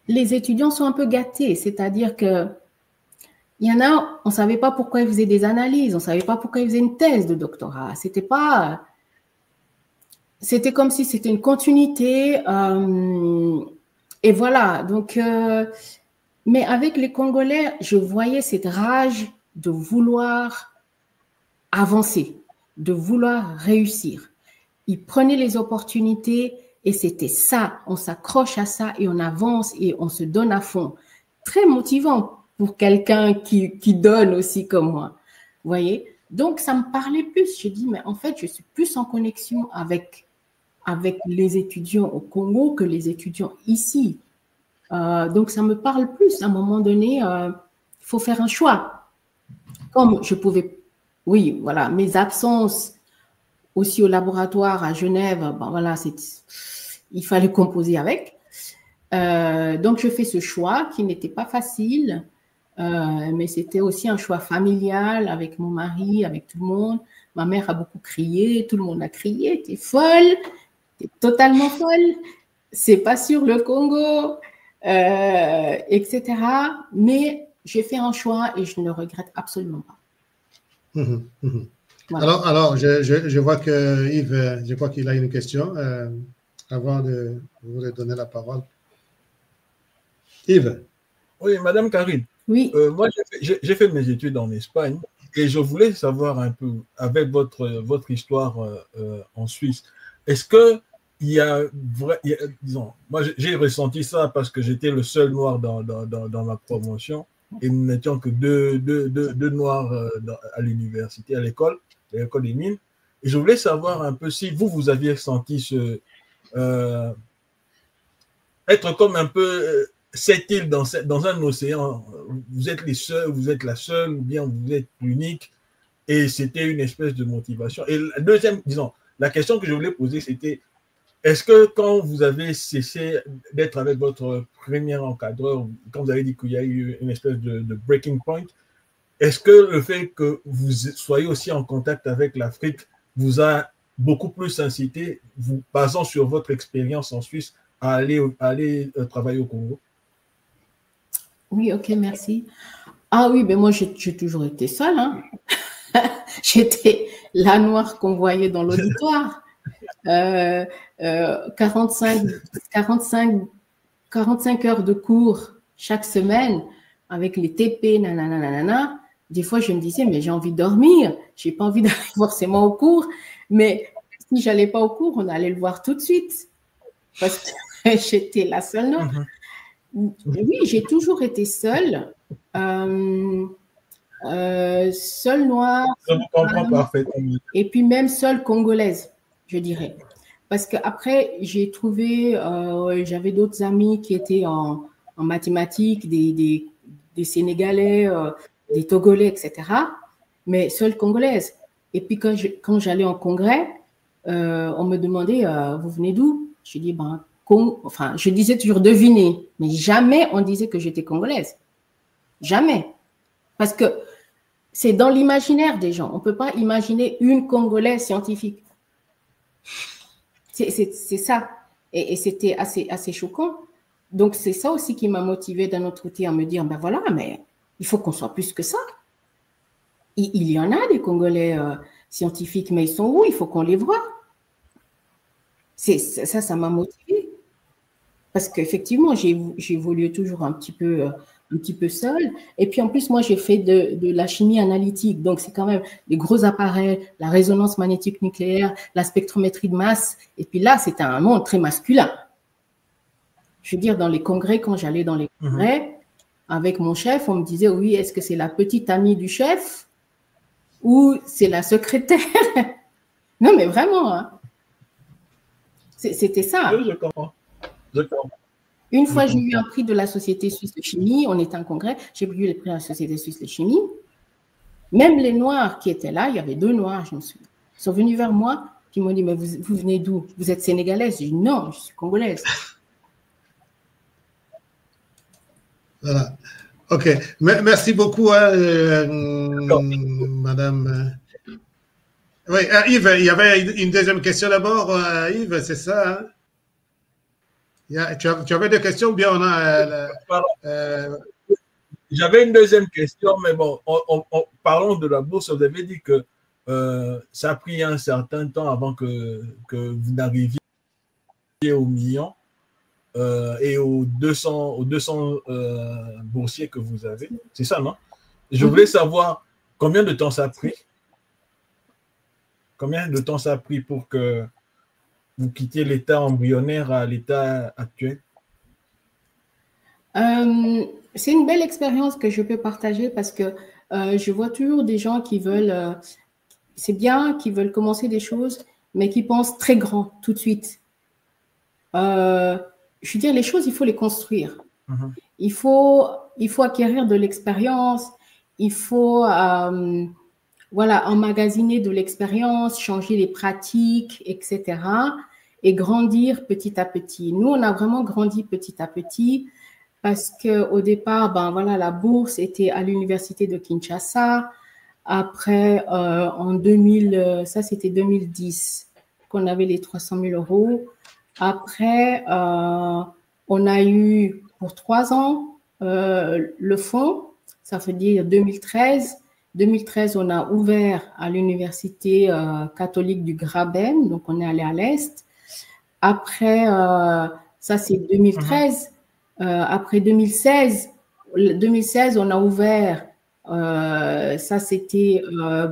les étudiants sont un peu gâtés, c'est-à-dire que il y en a, on ne savait pas pourquoi ils faisaient des analyses, on ne savait pas pourquoi ils faisaient une thèse de doctorat. C'était comme si c'était une continuité. Et voilà, donc, mais avec les Congolais, je voyais cette rage de vouloir avancer, de vouloir réussir. Ils prenaient les opportunités et c'était ça, on s'accroche à ça et on avance et on se donne à fond. Très motivant pour quelqu'un qui donne aussi comme moi, vous voyez. Donc, ça me parlait plus. Je dis, mais en fait, je suis plus en connexion avec les étudiants au Congo que les étudiants ici. Donc, ça me parle plus. À un moment donné, il faut faire un choix. Comme je pouvais, oui, voilà, mes absences aussi au laboratoire à Genève, ben voilà, il fallait composer avec. Donc, je fais ce choix qui n'était pas facile, mais c'était aussi un choix familial avec mon mari, avec tout le monde. Ma mère a beaucoup crié, tout le monde a crié, t'es folle, t'es totalement folle, c'est pas sur le Congo. Etc. Mais j'ai fait un choix et je ne le regrette absolument pas. Voilà. Alors je vois que Yves, je crois qu'il a une question avant de vous donner la parole. Yves. Oui, Madame Karine. Oui. Moi, j'ai fait mes études en Espagne et je voulais savoir un peu, avec votre histoire en Suisse, est-ce que disons, moi j'ai ressenti ça parce que j'étais le seul noir dans ma promotion et nous n'étions que deux noirs à l'université, à l'école des mines. Et je voulais savoir un peu si vous aviez senti être comme un peu cette île dans un océan. Vous êtes les seuls, vous êtes la seule, ou bien vous êtes l'unique. Et c'était une espèce de motivation. Et la deuxième, disons, la question que je voulais poser, c'était est-ce que quand vous avez cessé d'être avec votre premier encadreur, quand vous avez dit qu'il y a eu une espèce de breaking point, est-ce que le fait que vous soyez aussi en contact avec l'Afrique vous a beaucoup plus incité, vous basant sur votre expérience en Suisse, à aller travailler au Congo? Oui, ok, merci. Ah oui, mais moi j'ai toujours été seule. Hein. J'étais la noire qu'on voyait dans l'auditoire. 45 heures de cours chaque semaine avec les TP, nanana. Des fois, je me disais, mais j'ai envie de dormir, j'ai pas envie d'aller forcément au cours, mais si j'allais pas au cours, on allait le voir tout de suite parce que j'étais la seule noire. Oui, j'ai toujours été seule, seule noire, je vous comprends parfaitement. Et puis même seule congolaise, je dirais. Parce qu'après, j'ai trouvé, j'avais d'autres amis qui étaient en mathématiques, des Sénégalais, des Togolais, etc. Mais seule congolaise. Et puis quand j'allais en congrès, on me demandait, vous venez d'où? Je dis, enfin, je disais toujours deviner, mais jamais on disait que j'étais congolaise. Jamais. Parce que c'est dans l'imaginaire des gens. On ne peut pas imaginer une Congolaise scientifique. C'est ça. Et c'était assez choquant. Donc, c'est ça aussi qui m'a motivée d'un autre côté à me dire, ben voilà, mais il faut qu'on soit plus que ça. Il y en a des Congolais scientifiques, mais ils sont où? Il faut qu'on les voie. Ça m'a motivée. Parce qu'effectivement, j'ai évolué toujours un petit peu seule. Et puis, en plus, moi, j'ai fait de la chimie analytique. Donc, c'est quand même des gros appareils, la résonance magnétique nucléaire, la spectrométrie de masse. Et puis là, c'était un monde très masculin. Je veux dire, dans les congrès, quand j'allais dans les congrès, avec mon chef, on me disait, oui, est-ce que c'est la petite amie du chef ou c'est la secrétaire? Non, mais vraiment, hein. C'était ça. Je comprends. Je comprends. Une fois, j'ai eu un prix de la Société suisse de chimie. On était en congrès. J'ai eu le prix de la Société suisse de chimie. Même les Noirs qui étaient là, il y avait 2 Noirs, je me souviens. Ils sont venus vers moi, puis ils m'ont dit, mais vous venez d'où? Vous êtes sénégalaise? J'ai dit, non, je suis congolaise. Voilà. OK. Merci beaucoup, madame. Oui, Yves, il y avait une deuxième question d'abord. Yves, c'est ça, hein? Tu avais des questions ou bien on a... J'avais une deuxième question, mais bon, parlons de la bourse. Vous avez dit que ça a pris un certain temps avant que vous n'arriviez au million et aux 200 boursiers que vous avez. C'est ça, non? Je voulais savoir combien de temps ça a pris. Combien de temps ça a pris pour que vous quittiez l'état embryonnaire à l'état actuel? C'est une belle expérience que je peux partager parce que je vois toujours des gens qui veulent, c'est bien, qui veulent commencer des choses, mais qui pensent très grand tout de suite. Je veux dire, les choses, il faut les construire. Il faut acquérir de l'expérience, il faut voilà, emmagasiner de l'expérience, changer les pratiques, etc. et grandir petit à petit. Nous, on a vraiment grandi petit à petit parce qu'au départ, ben, voilà, la bourse était à l'université de Kinshasa. Après, en 2000, ça c'était 2010, qu'on avait les 300 000 euros. Après, on a eu pour 3 ans le fonds, ça veut dire 2013. 2013, on a ouvert à l'université catholique du Graben, donc on est allé à l'Est. Après, ça c'est 2013. Après 2016, on a ouvert, ça c'était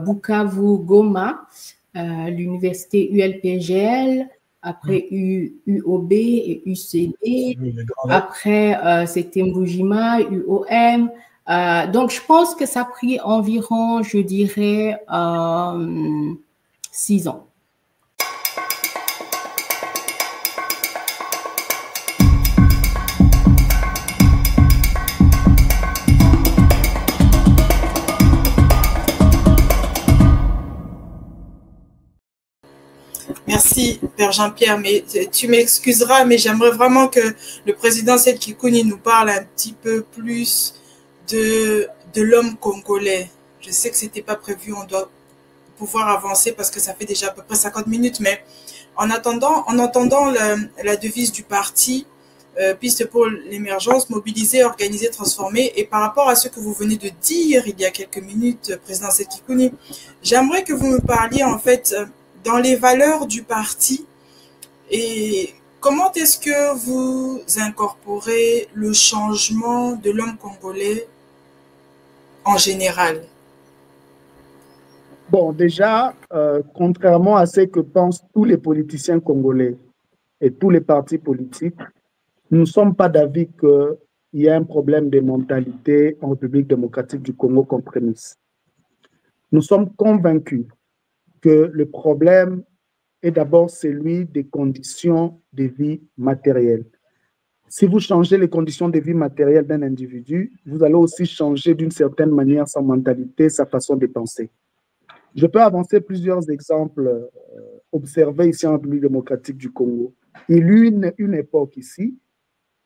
Bukavu Goma, l'université ULPGL, après UOB et UCB. Après, c'était Mbujima, UOM. Donc, je pense que ça a pris environ, je dirais, 6 ans. Merci, Père Jean-Pierre, mais tu m'excuseras, mais j'aimerais vraiment que le président Seth Kouni nous parle un petit peu plus de l'homme congolais. Je sais que ce n'était pas prévu, on doit pouvoir avancer parce que ça fait déjà à peu près 50 minutes, mais en entendant la devise du parti, Piste pour l'émergence, mobiliser, organiser, transformer, et par rapport à ce que vous venez de dire il y a quelques minutes, président Seth Kouni, j'aimerais que vous me parliez en fait dans les valeurs du parti et comment est-ce que vous incorporez le changement de l'homme congolais en général? Bon, déjà, contrairement à ce que pensent tous les politiciens congolais et tous les partis politiques, nous ne sommes pas d'avis qu'il y a un problème de mentalité en République démocratique du Congo comprémise. Nous sommes convaincus que le problème est d'abord celui des conditions de vie matérielles. Si vous changez les conditions de vie matérielles d'un individu, vous allez aussi changer d'une certaine manière sa mentalité, sa façon de penser. Je peux avancer plusieurs exemples observés ici en République démocratique du Congo. Il y a eu une époque ici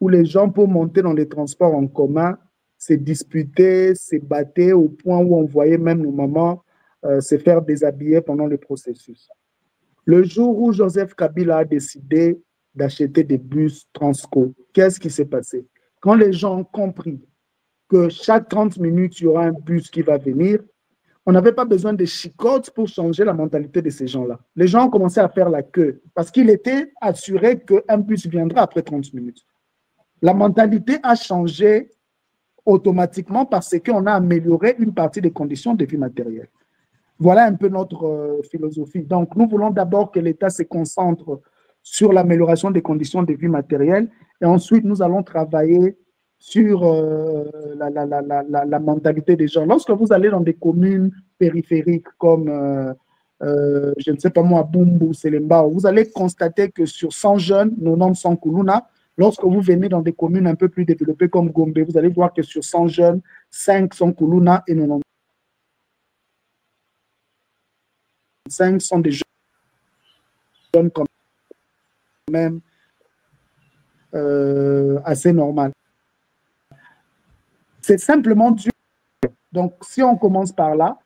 où les gens, pour monter dans les transports en commun, se disputaient, se battaient au point où on voyait même nos mamans se faire déshabiller pendant le processus. Le jour où Joseph Kabila a décidé d'acheter des bus Transco, qu'est-ce qui s'est passé? Quand les gens ont compris que chaque 30 minutes, il y aura un bus qui va venir, on n'avait pas besoin de chicottes pour changer la mentalité de ces gens-là. Les gens ont commencé à faire la queue parce qu'il était assuré qu'un bus viendra après 30 minutes. La mentalité a changé automatiquement parce qu'on a amélioré une partie des conditions de vie matérielle. Voilà un peu notre philosophie. Donc, nous voulons d'abord que l'État se concentre sur l'amélioration des conditions de vie matérielle et ensuite, nous allons travailler sur la mentalité des gens. Lorsque vous allez dans des communes périphériques comme, je ne sais pas moi, Bumbu, Selemba, vous allez constater que sur 100 jeunes, 90 sont Kuluna. Lorsque vous venez dans des communes un peu plus développées comme Gombe, vous allez voir que sur 100 jeunes, 5 sont Kuluna et 95 sont des jeunes quand même assez normales. C'est simplement dû. Donc, si on commence par là,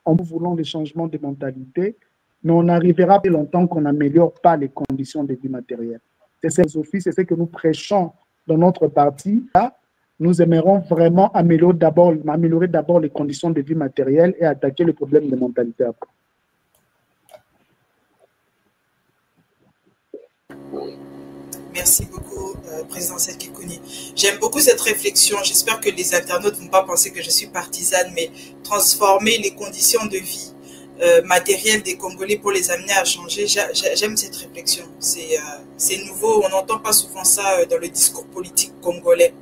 en voulant des changements de mentalité, mais on n'arrivera pas longtemps qu'on n'améliore pas les conditions de vie matérielle. C'est cette philosophie, c'est ce que nous prêchons dans notre parti. Là, nous aimerons vraiment améliorer d'abord les conditions de vie matérielle et attaquer le problème de mentalité après. Merci beaucoup, Président Sekikouni. J'aime beaucoup cette réflexion. J'espère que les internautes ne vont pas penser que je suis partisane, mais transformer les conditions de vie matérielles des Congolais pour les amener à changer, j'aime cette réflexion. C'est nouveau, on n'entend pas souvent ça dans le discours politique congolais.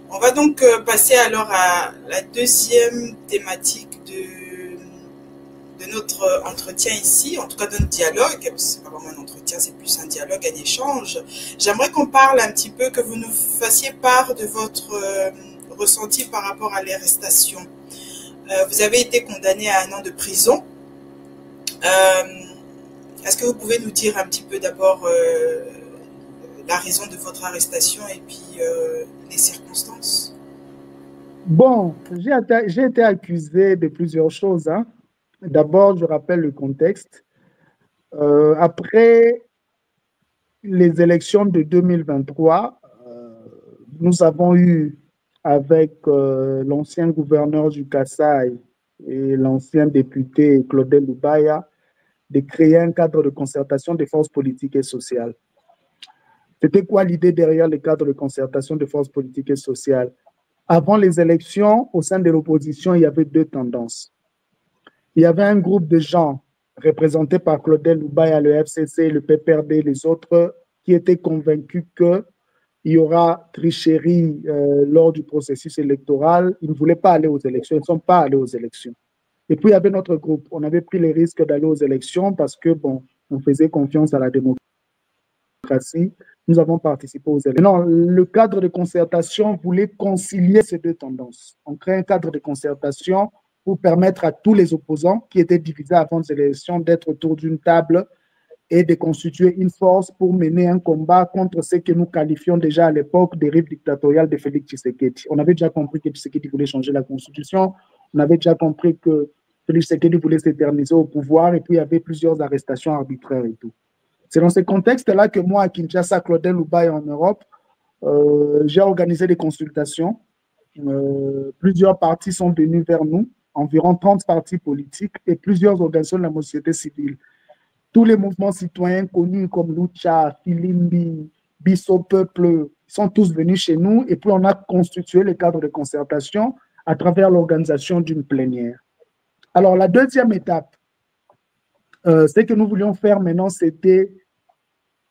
On va donc passer alors à la deuxième thématique de notre entretien ici, en tout cas d'un dialogue. C'est pas vraiment un entretien, c'est plus un dialogue, un échange. J'aimerais qu'on parle un petit peu, que vous nous fassiez part de votre ressenti par rapport à l'arrestation. Vous avez été condamné à 1 an de prison. Est-ce que vous pouvez nous dire un petit peu d'abord la raison de votre arrestation et puis les circonstances? Bon, j'ai été accusé de plusieurs choses, hein. D'abord, je rappelle le contexte. Après les élections de 2023, nous avons eu avec l'ancien gouverneur du Kasaï et l'ancien député Claudel Lubaya de créer un cadre de concertation des forces politiques et sociales. C'était quoi l'idée derrière le cadre de concertation des forces politiques et sociales? Avant les élections, au sein de l'opposition, il y avait 2 tendances. Il y avait un groupe de gens représentés par Claudel Lubaya, le FCC, le PPRD, les autres, qui étaient convaincus qu'il y aura tricherie lors du processus électoral. Ils ne voulaient pas aller aux élections, ils ne sont pas allés aux élections. Et puis, il y avait notre groupe. On avait pris les risques d'aller aux élections parce que, bon, on faisait confiance à la démocratie. Nous avons participé aux élections. Non, le cadre de concertation voulait concilier ces 2 tendances. On crée un cadre de concertation pour permettre à tous les opposants qui étaient divisés avant les élections d'être autour d'une table et de constituer une force pour mener un combat contre ce que nous qualifions déjà à l'époque des dérives dictatoriales de Félix Tshisekedi. On avait déjà compris que Tshisekedi voulait changer la constitution, on avait déjà compris que Félix Tshisekedi voulait s'éterniser au pouvoir, et puis il y avait plusieurs arrestations arbitraires et tout. C'est dans ce contexte-là que moi, à Kinshasa, Claudel Lubaya en Europe, j'ai organisé des consultations. Plusieurs partis sont venus vers nous, environ 30 partis politiques et plusieurs organisations de la société civile. Tous les mouvements citoyens connus comme Lucha, Filimbi, Bisso Peuple sont tous venus chez nous, et puis on a constitué le cadre de concertation à travers l'organisation d'une plénière. Alors la deuxième étape, ce que nous voulions faire maintenant, c'était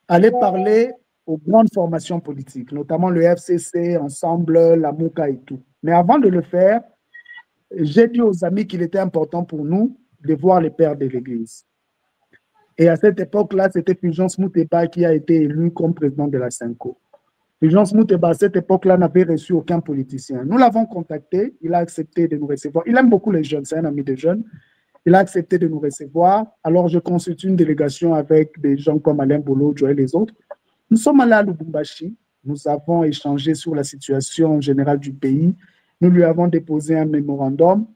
aller parler aux grandes formations politiques, notamment le FCC, Ensemble, la Mouka et tout. Mais avant de le faire, j'ai dit aux amis qu'il était important pour nous de voir les pères de l'Église. Et à cette époque-là, c'était Fulgence Moutéba qui a été élu comme président de la Senko. Fulgence Moutéba, à cette époque-là, n'avait reçu aucun politicien. Nous l'avons contacté, il a accepté de nous recevoir. Il aime beaucoup les jeunes, c'est un ami des jeunes. Il a accepté de nous recevoir. Alors, je constitue une délégation avec des gens comme Alain Bolo, Joël et les autres. Nous sommes allés à Lubumbashi. Nous avons échangé sur la situation générale du pays. Nous lui avons déposé un mémorandum.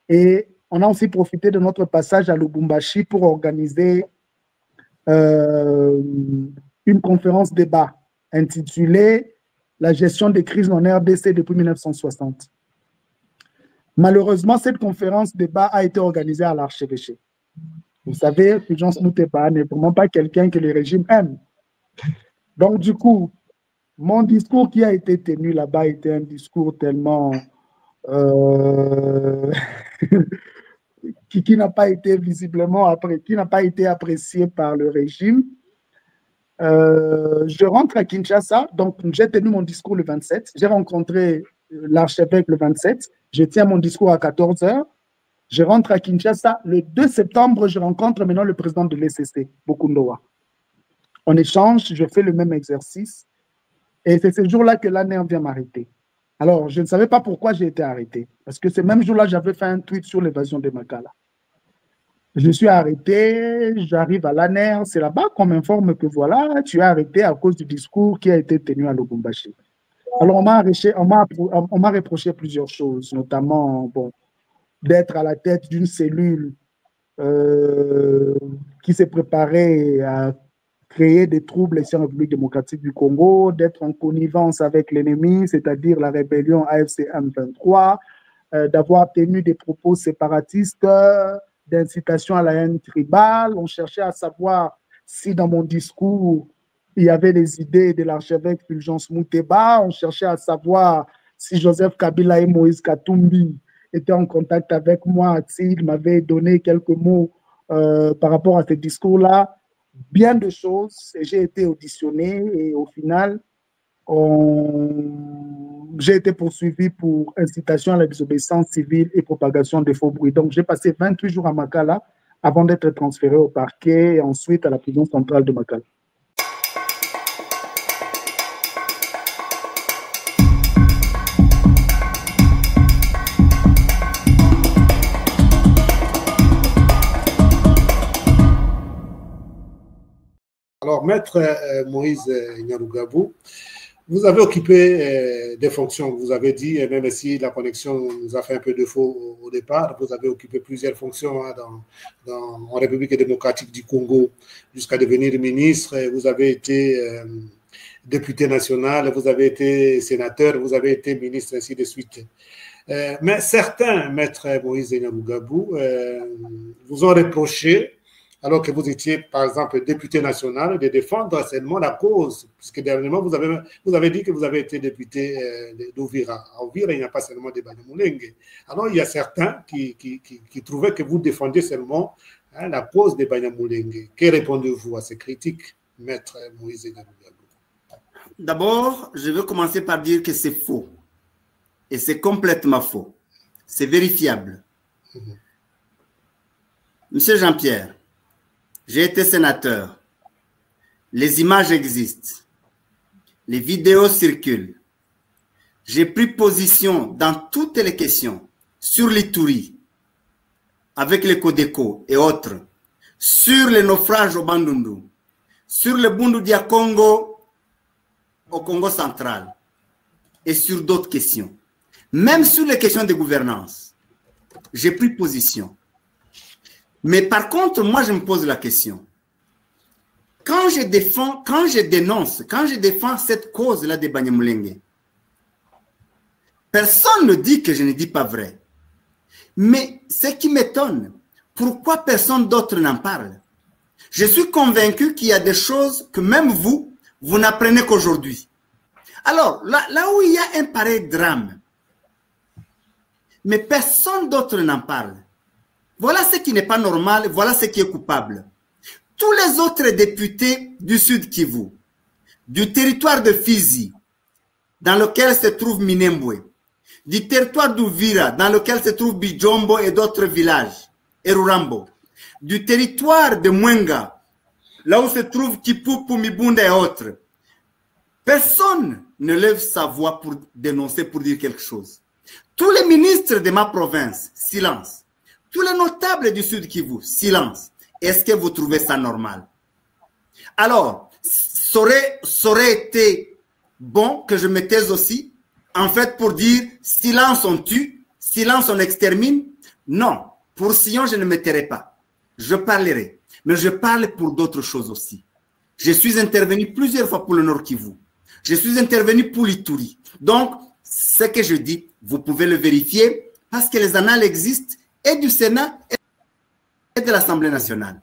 Et on a aussi profité de notre passage à Lubumbashi pour organiser une conférence débat intitulée « La gestion des crises en RDC depuis 1960 ». Malheureusement, cette conférence débat a été organisée à l'archevêché. Vous savez, Fulgence Moutéba n'est vraiment pas quelqu'un que le régime aime. Donc, du coup, mon discours qui a été tenu là-bas était un discours tellement... qui n'a pas été visiblement qui n'a pas été apprécié par le régime. Je rentre à Kinshasa, donc j'ai tenu mon discours le 27. J'ai rencontré l'archevêque le 27. Je tiens mon discours à 14 h. Je rentre à Kinshasa. Le 2 septembre, je rencontre maintenant le président de l'ECC, Bokundowa. On échange, je fais le même exercice. Et c'est ce jour-là que l'ANER vient m'arrêter. Alors, je ne savais pas pourquoi j'ai été arrêté. Parce que ce même jour-là, j'avais fait un tweet sur l'évasion de Makala. Je suis arrêté, j'arrive à l'ANER, c'est là-bas qu'on m'informe que voilà, tu es arrêté à cause du discours qui a été tenu à Lubumbashi. Alors, on m'a reproché plusieurs choses, notamment bon, d'être à la tête d'une cellule qui s'est préparée à créer des troubles ici en République démocratique du Congo, d'être en connivence avec l'ennemi, c'est-à-dire la rébellion AFC M23, d'avoir tenu des propos séparatistes, d'incitation à la haine tribale. On cherchait à savoir si dans mon discours, il y avait les idées de l'archevêque Fulgence Mouteba. On cherchait à savoir si Joseph Kabila et Moïse Katumbi étaient en contact avec moi, s'ils m'avaient donné quelques mots par rapport à ce discours-là. Bien de choses. J'ai été auditionné et au final, j'ai été poursuivi pour incitation à la désobéissance civile et propagation de faux bruits. Donc, j'ai passé 28 jours à Makala avant d'être transféré au parquet et ensuite à la prison centrale de Makala. Alors, Maître Moïse Nyarugabou, vous avez occupé des fonctions, vous avez dit, et même si la connexion nous a fait un peu de faux au départ, vous avez occupé plusieurs fonctions en République démocratique du Congo jusqu'à devenir ministre. Vous avez été député national, vous avez été sénateur, vous avez été ministre, ainsi de suite. Mais certains, Maître Moïse Nyarugabou, vous ont reproché, alors que vous étiez, par exemple, député national, de défendre seulement la cause, puisque dernièrement, vous avez dit que vous avez été député d'Ouvira. À Ouvira, il n'y a pas seulement des Banyamulenge. Alors, il y a certains qui trouvaient que vous défendiez seulement la cause des Banyamulenge. Que répondez-vous à ces critiques, Maître Moïse Nyarugabou? D'abord, je veux commencer par dire que c'est faux. Et c'est complètement faux. C'est vérifiable. Monsieur Jean-Pierre, j'ai été sénateur. Les images existent. Les vidéos circulent. J'ai pris position dans toutes les questions sur l'Ituri, avec les Codeco et autres, sur les naufrages au Bandundu, sur le Bundu dia Congo au Congo central et sur d'autres questions. Même sur les questions de gouvernance, j'ai pris position. Mais par contre, moi, je me pose la question. Quand je défends cette cause-là des Banyamulenge, personne ne dit que je ne dis pas vrai. Mais ce qui m'étonne, pourquoi personne d'autre n'en parle? Je suis convaincu qu'il y a des choses que même vous n'apprenez qu'aujourd'hui. Alors, là où il y a un pareil drame, mais personne d'autre n'en parle. Voilà ce qui n'est pas normal, voilà ce qui est coupable. Tous les autres députés du Sud Kivu, du territoire de Fizi, dans lequel se trouve Minembwe, du territoire d'Uvira, dans lequel se trouve Bijombo et d'autres villages, et Rurambo, du territoire de Mwenga, là où se trouve Kipupu, Mibunda et autres, personne ne lève sa voix pour dénoncer, pour dire quelque chose. Tous les ministres de ma province, silence. Tous les notables du Sud Kivu, silence. Est-ce que vous trouvez ça normal? Alors, ça aurait été bon que je me taise aussi, en fait, pour dire silence on tue, silence on extermine. Non, pour Sion, je ne me tairai pas. Je parlerai. Mais je parle pour d'autres choses aussi. Je suis intervenu plusieurs fois pour le Nord Kivu. Je suis intervenu pour l'Ituri. Donc, ce que je dis, vous pouvez le vérifier parce que les annales existent et du Sénat et de l'Assemblée nationale.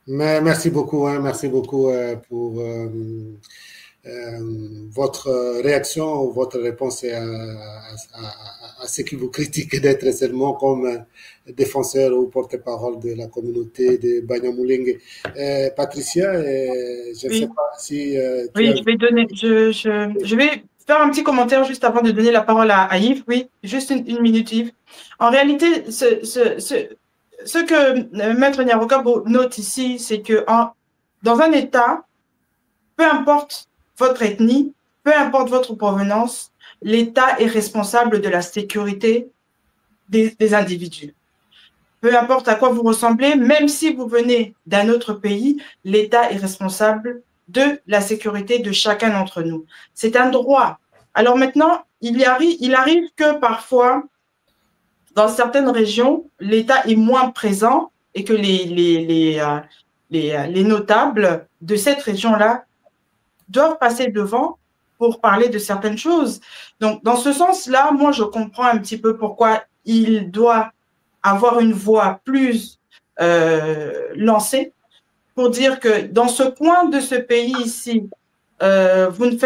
Merci beaucoup, pour votre réaction ou votre réponse à ceux qui vous critiquent d'être seulement comme défenseur ou porte-parole de la communauté de Banyamulenge. Patricia, je ne sais pas si... oui, je vais faire un petit commentaire juste avant de donner la parole à Yves. Oui, juste une minute, Yves. En réalité, ce que Maître Nyarugabo note ici, c'est que dans un État, peu importe votre ethnie, peu importe votre provenance, l'État est responsable de la sécurité des individus. Peu importe à quoi vous ressemblez, même si vous venez d'un autre pays, l'État est responsable de la sécurité de chacun d'entre nous. C'est un droit. Alors maintenant, il arrive que parfois, dans certaines régions, l'État est moins présent et que les notables de cette région-là doivent passer devant pour parler de certaines choses. Donc, dans ce sens-là, moi, je comprends un petit peu pourquoi il doit avoir une voix plus lancée pour dire que dans ce coin de ce pays ici, vous ne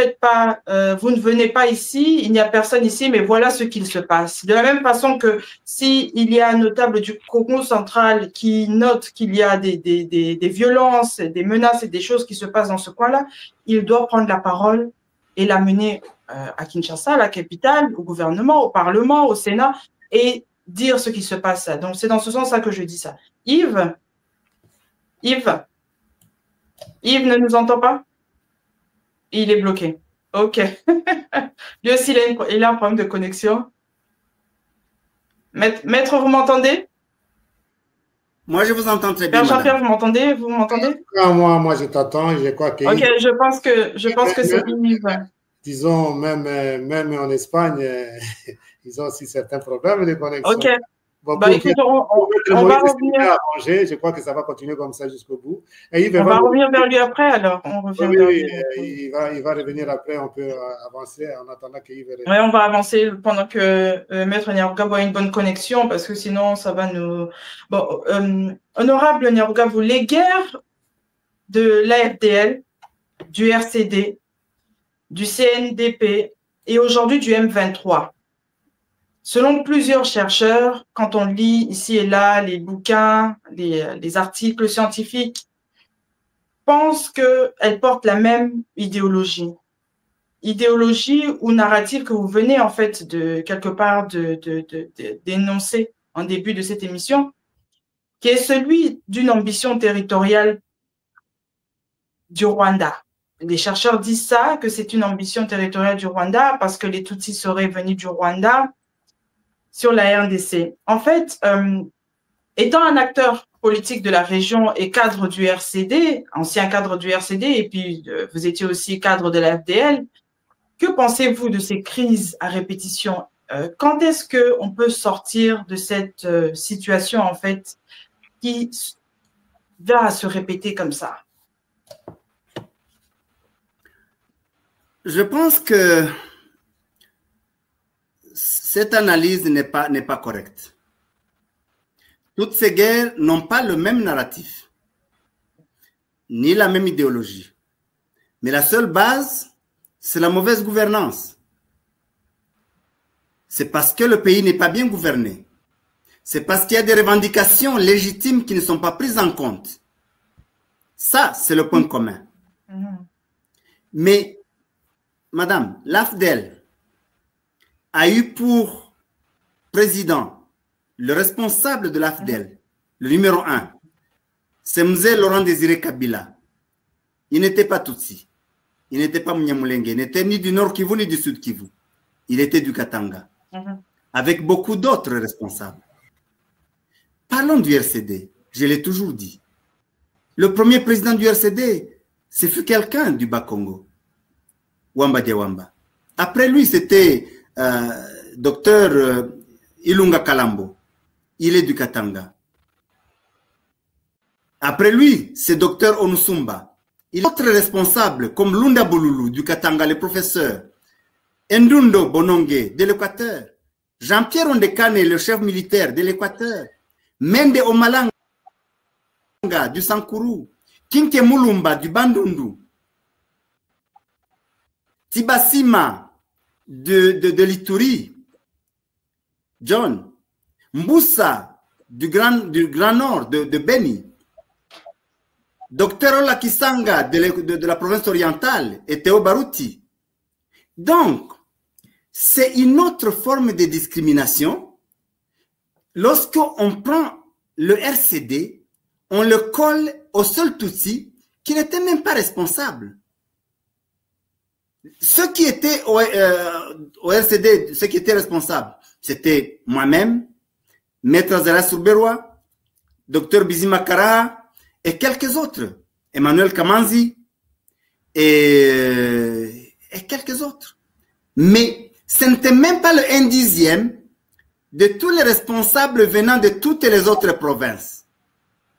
venez pas ici, il n'y a personne ici, mais voilà ce qu'il se passe. De la même façon que s'il y a un notable du Congo central qui note qu'il y a des violences, des menaces et des choses qui se passent dans ce coin-là, il doit prendre la parole et l'amener à Kinshasa, à la capitale, au gouvernement, au Parlement, au Sénat, et dire ce qui se passe. Donc, c'est dans ce sens-là que je dis ça. Yves ne nous entend pas? Il est bloqué. OK. Lui aussi, il a un problème de connexion. Maître, vous m'entendez? Moi, je vous entends très bien. Père Jean-Pierre, vous m'entendez? Vous m'entendez? Moi, je t'entends. Je crois que... OK, je pense que c'est Yves. Disons, même en Espagne, ils ont aussi certains problèmes de connexion. OK. Bon, bah, écoute, on va revenir. Je crois que ça va continuer comme ça jusqu'au bout. Et on va revenir vers lui après, alors. On revient vers lui. Il va revenir après. On peut avancer en attendant qu'il revienne. Oui, on va avancer pendant que Maître Nyarugabo a une bonne connexion, parce que sinon, ça va nous... Bon, honorable Nyarugabo, les guerres de l'AFDL, du RCD, du CNDP et aujourd'hui du M23, selon plusieurs chercheurs, quand on lit ici et là les bouquins, les articles scientifiques, pensent qu'elles portent la même idéologie. Idéologie ou narrative que vous venez en fait de quelque part d'énoncer en début de cette émission, qui est celui d'une ambition territoriale du Rwanda. Les chercheurs disent ça, que c'est une ambition territoriale du Rwanda parce que les Tutsis seraient venus du Rwanda sur la RDC. En fait, étant un acteur politique de la région et cadre du RCD, ancien cadre du RCD, et puis vous étiez aussi cadre de la FDL, que pensez-vous de ces crises à répétition? Quand est-ce qu'on peut sortir de cette situation, en fait, qui va se répéter comme ça? Je pense que cette analyse n'est pas correcte. Toutes ces guerres n'ont pas le même narratif, ni la même idéologie. Mais la seule base, c'est la mauvaise gouvernance. C'est parce que le pays n'est pas bien gouverné. C'est parce qu'il y a des revendications légitimes qui ne sont pas prises en compte. Ça, c'est le point commun. Mais, madame, l'AFDEL a eu pour président le responsable de l'AFDEL, le numéro 1, c'est Mzee Laurent Désiré Kabila. Il n'était pas Tutsi. Il n'était pas Munyamulenge. Il n'était ni du Nord Kivu ni du Sud Kivu. Il était du Katanga. Avec beaucoup d'autres responsables. Parlons du RCD. Je l'ai toujours dit. Le premier président du RCD, ce fut quelqu'un du Bas-Congo. Wamba Diawamba. Après lui, c'était docteur Ilunga Kalambo. Il est du Katanga. Après lui, c'est docteur Onusumba. Il y a d'autres responsables comme Lunda Bolulu du Katanga, le professeur, Ndundo Bononge de l'Équateur, Jean-Pierre Ondekane, le chef militaire de l'Équateur, Mende Omalanga du Sankuru, Kinke Mulumba du Bandundu. Tibasima de l'Ituri, John, Mboussa du Grand Nord de Beni, Dr Ola Kisanga de la province orientale et Théo Barouti. Donc, c'est une autre forme de discrimination. Lorsqu'on prend le RCD, on le colle au seul Tutsi qui n'était même pas responsable. Ceux qui étaient au RCD, ceux qui étaient responsables, c'était moi-même, Maître Azara Sourberois, Dr Bizima Kara et quelques autres, Emmanuel Kamanzi et quelques autres. Mais ce n'était même pas le 1/10 de tous les responsables venant de toutes les autres provinces.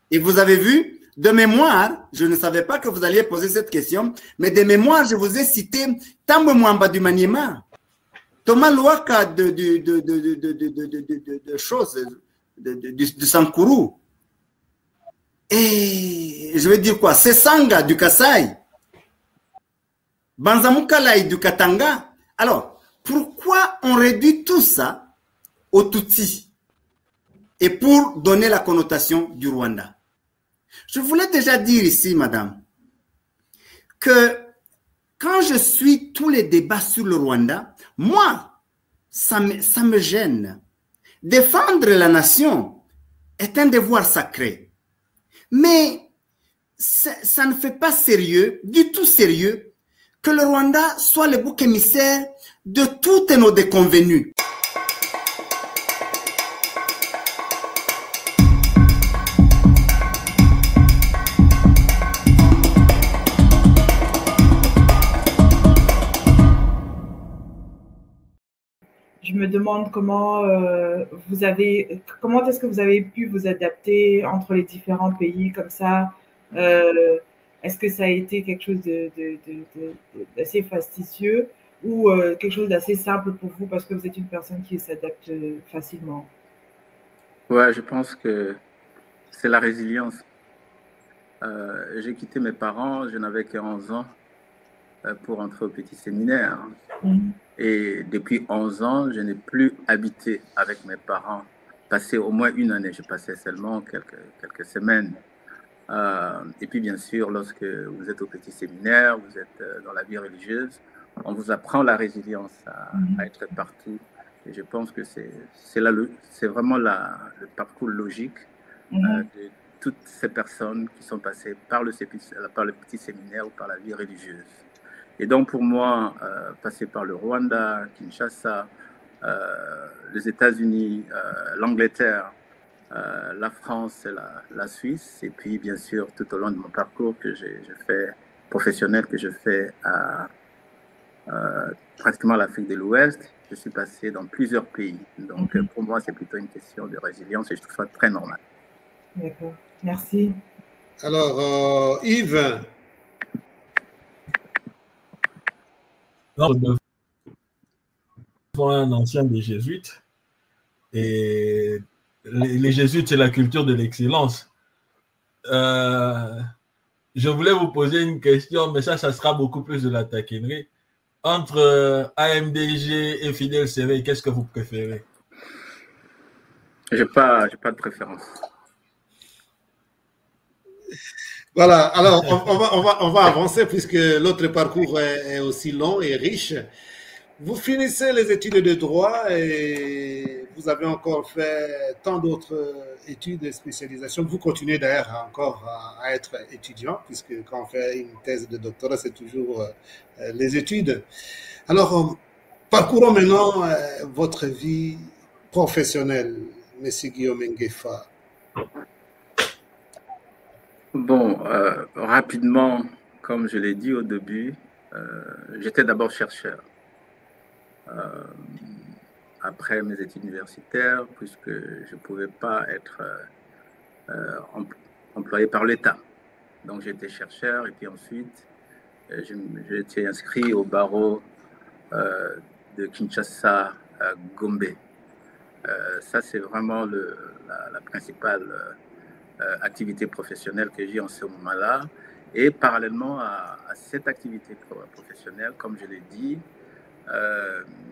Et vous avez vu, de mémoire, je ne savais pas que vous alliez poser cette question, mais de mémoire, je vous ai cité Tambo Mwamba du Maniema, Thomas Louaka de choses, de Sankourou, et je vais dire quoi, Sesanga du Kasaï, Banzamoukalai du Katanga. Alors, pourquoi on réduit tout ça au Tutsi et pour donner la connotation du Rwanda? Je voulais déjà dire ici, madame, que quand je suis tous les débats sur le Rwanda, moi, ça me gêne. Défendre la nation est un devoir sacré. Mais ça ne fait pas sérieux, du tout sérieux, que le Rwanda soit le bouc émissaire de toutes nos déconvenues. Je me demande comment est-ce que vous avez pu vous adapter entre les différents pays comme ça. Est-ce que ça a été quelque chose d'assez fastidieux ou quelque chose d'assez simple pour vous parce que vous êtes une personne qui s'adapte facilement? Ouais, je pense que c'est la résilience. J'ai quitté mes parents, je n'avais que 11 ans pour entrer au petit séminaire. Et depuis 11 ans, je n'ai plus habité avec mes parents. Passé au moins une année, je passais seulement quelques semaines. Et puis bien sûr, lorsque vous êtes au petit séminaire, vous êtes dans la vie religieuse, on vous apprend la résilience à être partout. Et je pense que c'est vraiment le parcours logique de toutes ces personnes qui sont passées par le petit séminaire ou par la vie religieuse. Et donc pour moi, passer par le Rwanda, Kinshasa, les États-Unis, l'Angleterre, la France et la Suisse, et puis bien sûr tout au long de mon parcours que j'ai fait professionnel, que je fais à pratiquement l'Afrique de l'Ouest, je suis passé dans plusieurs pays. Donc pour moi, c'est plutôt une question de résilience et je trouve ça très normal. D'accord, merci. Alors, Yves. Un ancien des Jésuites, et les Jésuites, c'est la culture de l'excellence. Je voulais vous poser une question, mais ça sera beaucoup plus de la taquinerie. Entre AMDG et Fidèle Séveille, qu'est-ce que vous préférez? J'ai pas de préférence. Voilà, alors on va avancer puisque l'autre parcours est aussi long et riche. Vous finissez les études de droit et vous avez encore fait tant d'autres études et spécialisations. Vous continuez d'ailleurs encore à être étudiant puisque quand on fait une thèse de doctorat, c'est toujours les études. Alors, parcourons maintenant votre vie professionnelle, M. Guillaume Nguefa. Bon, rapidement, comme je l'ai dit au début, j'étais d'abord chercheur. Après mes études universitaires, puisque je ne pouvais pas être employé par l'État. Donc j'étais chercheur et puis ensuite, j'ai été inscrit au barreau de Kinshasa à Gombe. Ça, c'est vraiment la principale activité professionnelle que j'ai en ce moment-là. Et parallèlement à cette activité professionnelle, comme je l'ai dit,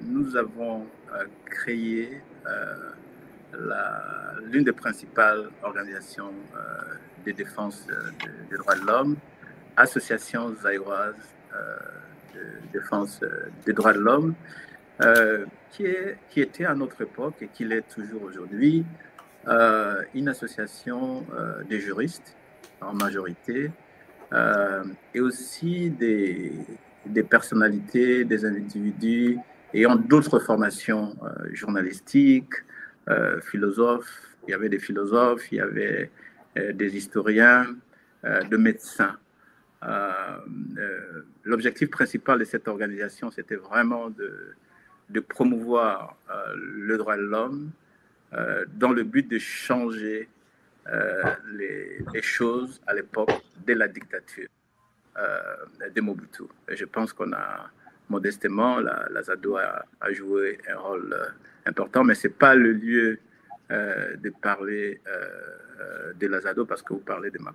nous avons créé l'une des principales organisations de défense des droits de l'homme, Association zaïroise de défense des droits de l'homme, qui était à notre époque et qui l'est toujours aujourd'hui, une association des juristes en majorité, et aussi des personnalités, des individus ayant d'autres formations journalistiques, philosophes. Il y avait des philosophes, il y avait des historiens, de médecins. L'objectif principal de cette organisation, c'était vraiment de promouvoir le droit de l'homme dans le but de changer les choses à l'époque de la dictature de Mobutu. Et je pense qu'on a modestement, la ZADO a joué un rôle important, mais ce n'est pas le lieu de parler de la ZADO parce que vous parlez de mon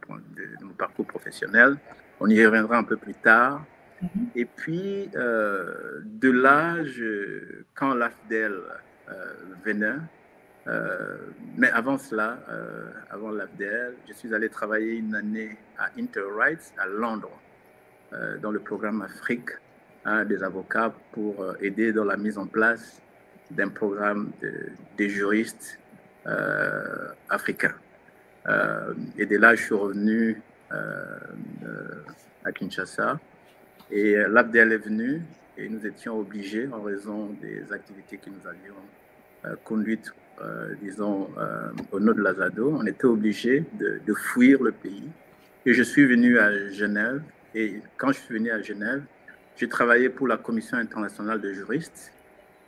parcours professionnel. On y reviendra un peu plus tard. Et puis, de là, quand l'AFDEL venait, mais avant cela, avant l'AFDEL, je suis allé travailler une année à Interrights à Londres, dans le programme Afrique des avocats pour aider dans la mise en place d'un programme des juristes africains. Et de là, je suis revenu à Kinshasa et l'AFDEL est venu et nous étions obligés, en raison des activités que nous avions conduites, disons, au nord de la ZADO, on était obligés de fuir le pays. Et je suis venu à Genève. Et quand je suis venu à Genève, j'ai travaillé pour la Commission internationale de juristes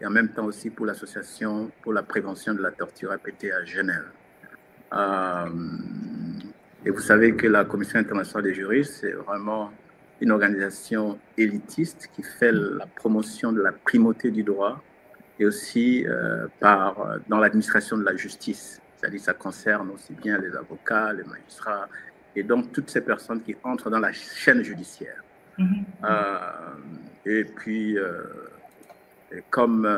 et en même temps aussi pour l'Association pour la prévention de la torture APT à Genève. Et vous savez que la Commission internationale des juristes, c'est vraiment une organisation élitiste qui fait la promotion de la primauté du droit et aussi dans l'administration de la justice. C'est-à-dire que ça concerne aussi bien les avocats, les magistrats, et donc toutes ces personnes qui entrent dans la chaîne judiciaire. Et puis, comme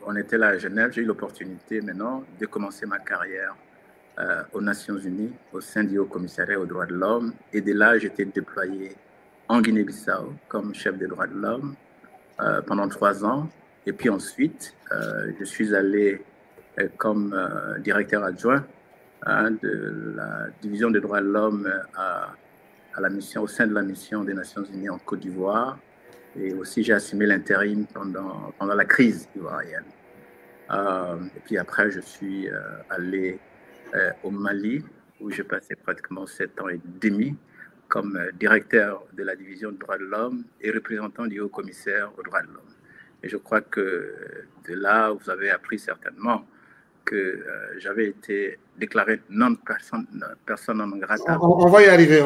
on était là à Genève, j'ai eu l'opportunité maintenant de commencer ma carrière aux Nations Unies, au sein du Haut-Commissariat aux droits de l'homme. Et de là, j'étais déployé en Guinée-Bissau comme chef des droits de l'homme pendant 3 ans. Et puis ensuite, je suis allé comme directeur adjoint de la division des droits de l'homme à la mission, au sein de la mission des Nations Unies en Côte d'Ivoire. Et aussi, j'ai assumé l'intérim pendant la crise ivoirienne. Et puis après, je suis allé au Mali, où j'ai passé pratiquement 7 ans et demi comme directeur de la division des droits de l'homme et représentant du haut-commissaire aux droits de l'homme. Et je crois que de là, vous avez appris certainement que j'avais été déclaré personne non grata. On va y arriver.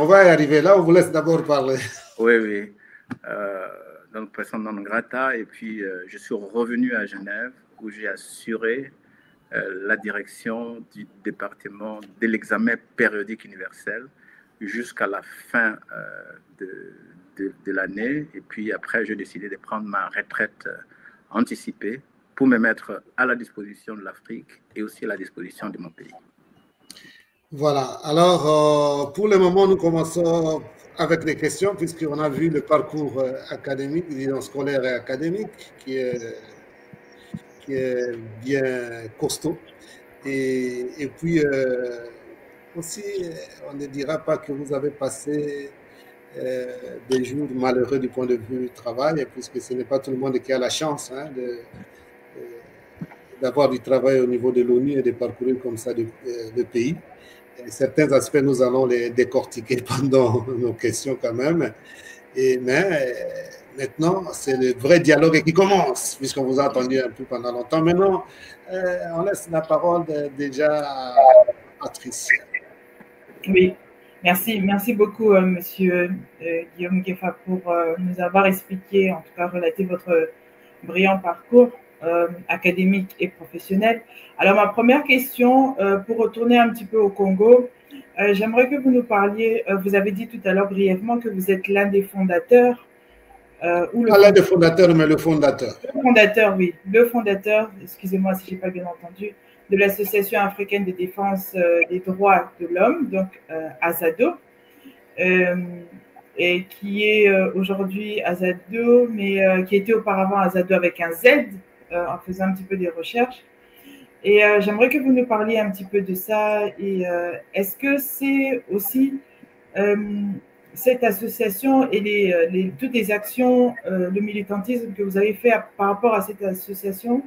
Là, on vous laisse d'abord parler. Oui. Donc, personne non grata. Et puis, je suis revenu à Genève, où j'ai assuré la direction du département de l'examen périodique universel jusqu'à la fin de l'année. Et puis après, j'ai décidé de prendre ma retraite anticipée pour me mettre à la disposition de l'Afrique et aussi à la disposition de mon pays. Voilà. Alors, pour le moment, nous commençons avec les questions, puisqu'on a vu le parcours académique, disons scolaire et académique, qui est bien costaud. Et puis, aussi, on ne dira pas que vous avez passé des jours malheureux du point de vue du travail, puisque ce n'est pas tout le monde qui a la chance d'avoir du travail au niveau de l'ONU et de parcourir comme ça le pays. Et certains aspects, nous allons les décortiquer pendant nos questions quand même. Mais maintenant, c'est le vrai dialogue qui commence, puisqu'on vous a entendu un peu pendant longtemps. Maintenant, on laisse la parole déjà à Patricia. Oui, merci beaucoup, Monsieur Guillaume Gueffa, pour nous avoir expliqué, en tout cas relaté votre brillant parcours. académique et professionnelle. Alors, ma première question, pour retourner un petit peu au Congo, j'aimerais que vous nous parliez, vous avez dit tout à l'heure brièvement que vous êtes l'un des fondateurs. Pas l'un des fondateurs, mais le fondateur. Le fondateur, oui. Le fondateur, excusez-moi si je n'ai pas bien entendu, de l'Association africaine de défense des droits de l'homme, donc AZADO, et qui est aujourd'hui AZADO, mais qui était auparavant AZADO avec un Z, en faisant un petit peu des recherches. Et j'aimerais que vous nous parliez un petit peu de ça. Et est-ce que c'est aussi cette association et toutes les actions, le militantisme que vous avez fait par rapport à cette association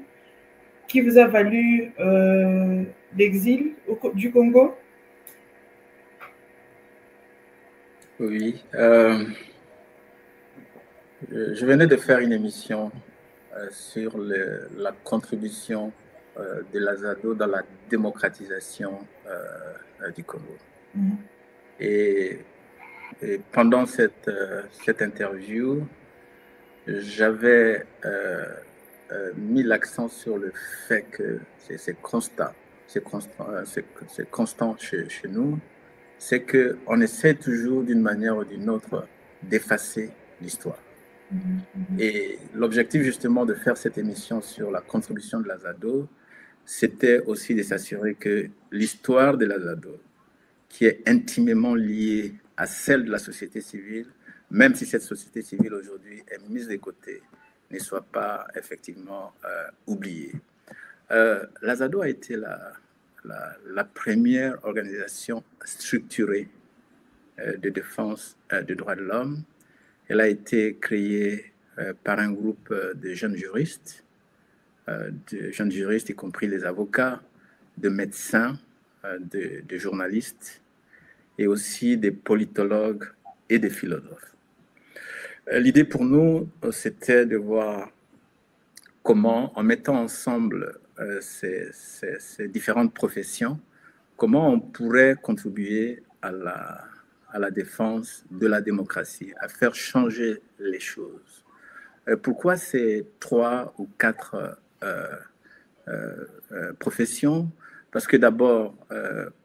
qui vous a valu l'exil du Congo? Oui. Je venais de faire une émission sur la contribution de l'AZADO dans la démocratisation du Congo. Et pendant cette interview, j'avais mis l'accent sur le fait que c'est constant chez nous, c'est qu'on essaie toujours d'une manière ou d'une autre d'effacer l'histoire. Et l'objectif justement de faire cette émission sur la contribution de l'AZADO, c'était aussi de s'assurer que l'histoire de l'AZADO, qui est intimement liée à celle de la société civile, même si cette société civile aujourd'hui est mise de côté, ne soit pas effectivement oubliée. L'AZADO a été la première organisation structurée de défense des droits de l'homme. Elle a été créée par un groupe de jeunes juristes, y compris les avocats, de médecins, de journalistes, et aussi des politologues et des philosophes. L'idée pour nous, c'était de voir comment, en mettant ensemble ces différentes professions, comment on pourrait contribuer à la défense de la démocratie, à faire changer les choses. Pourquoi ces 3 ou 4 professions? Parce que d'abord,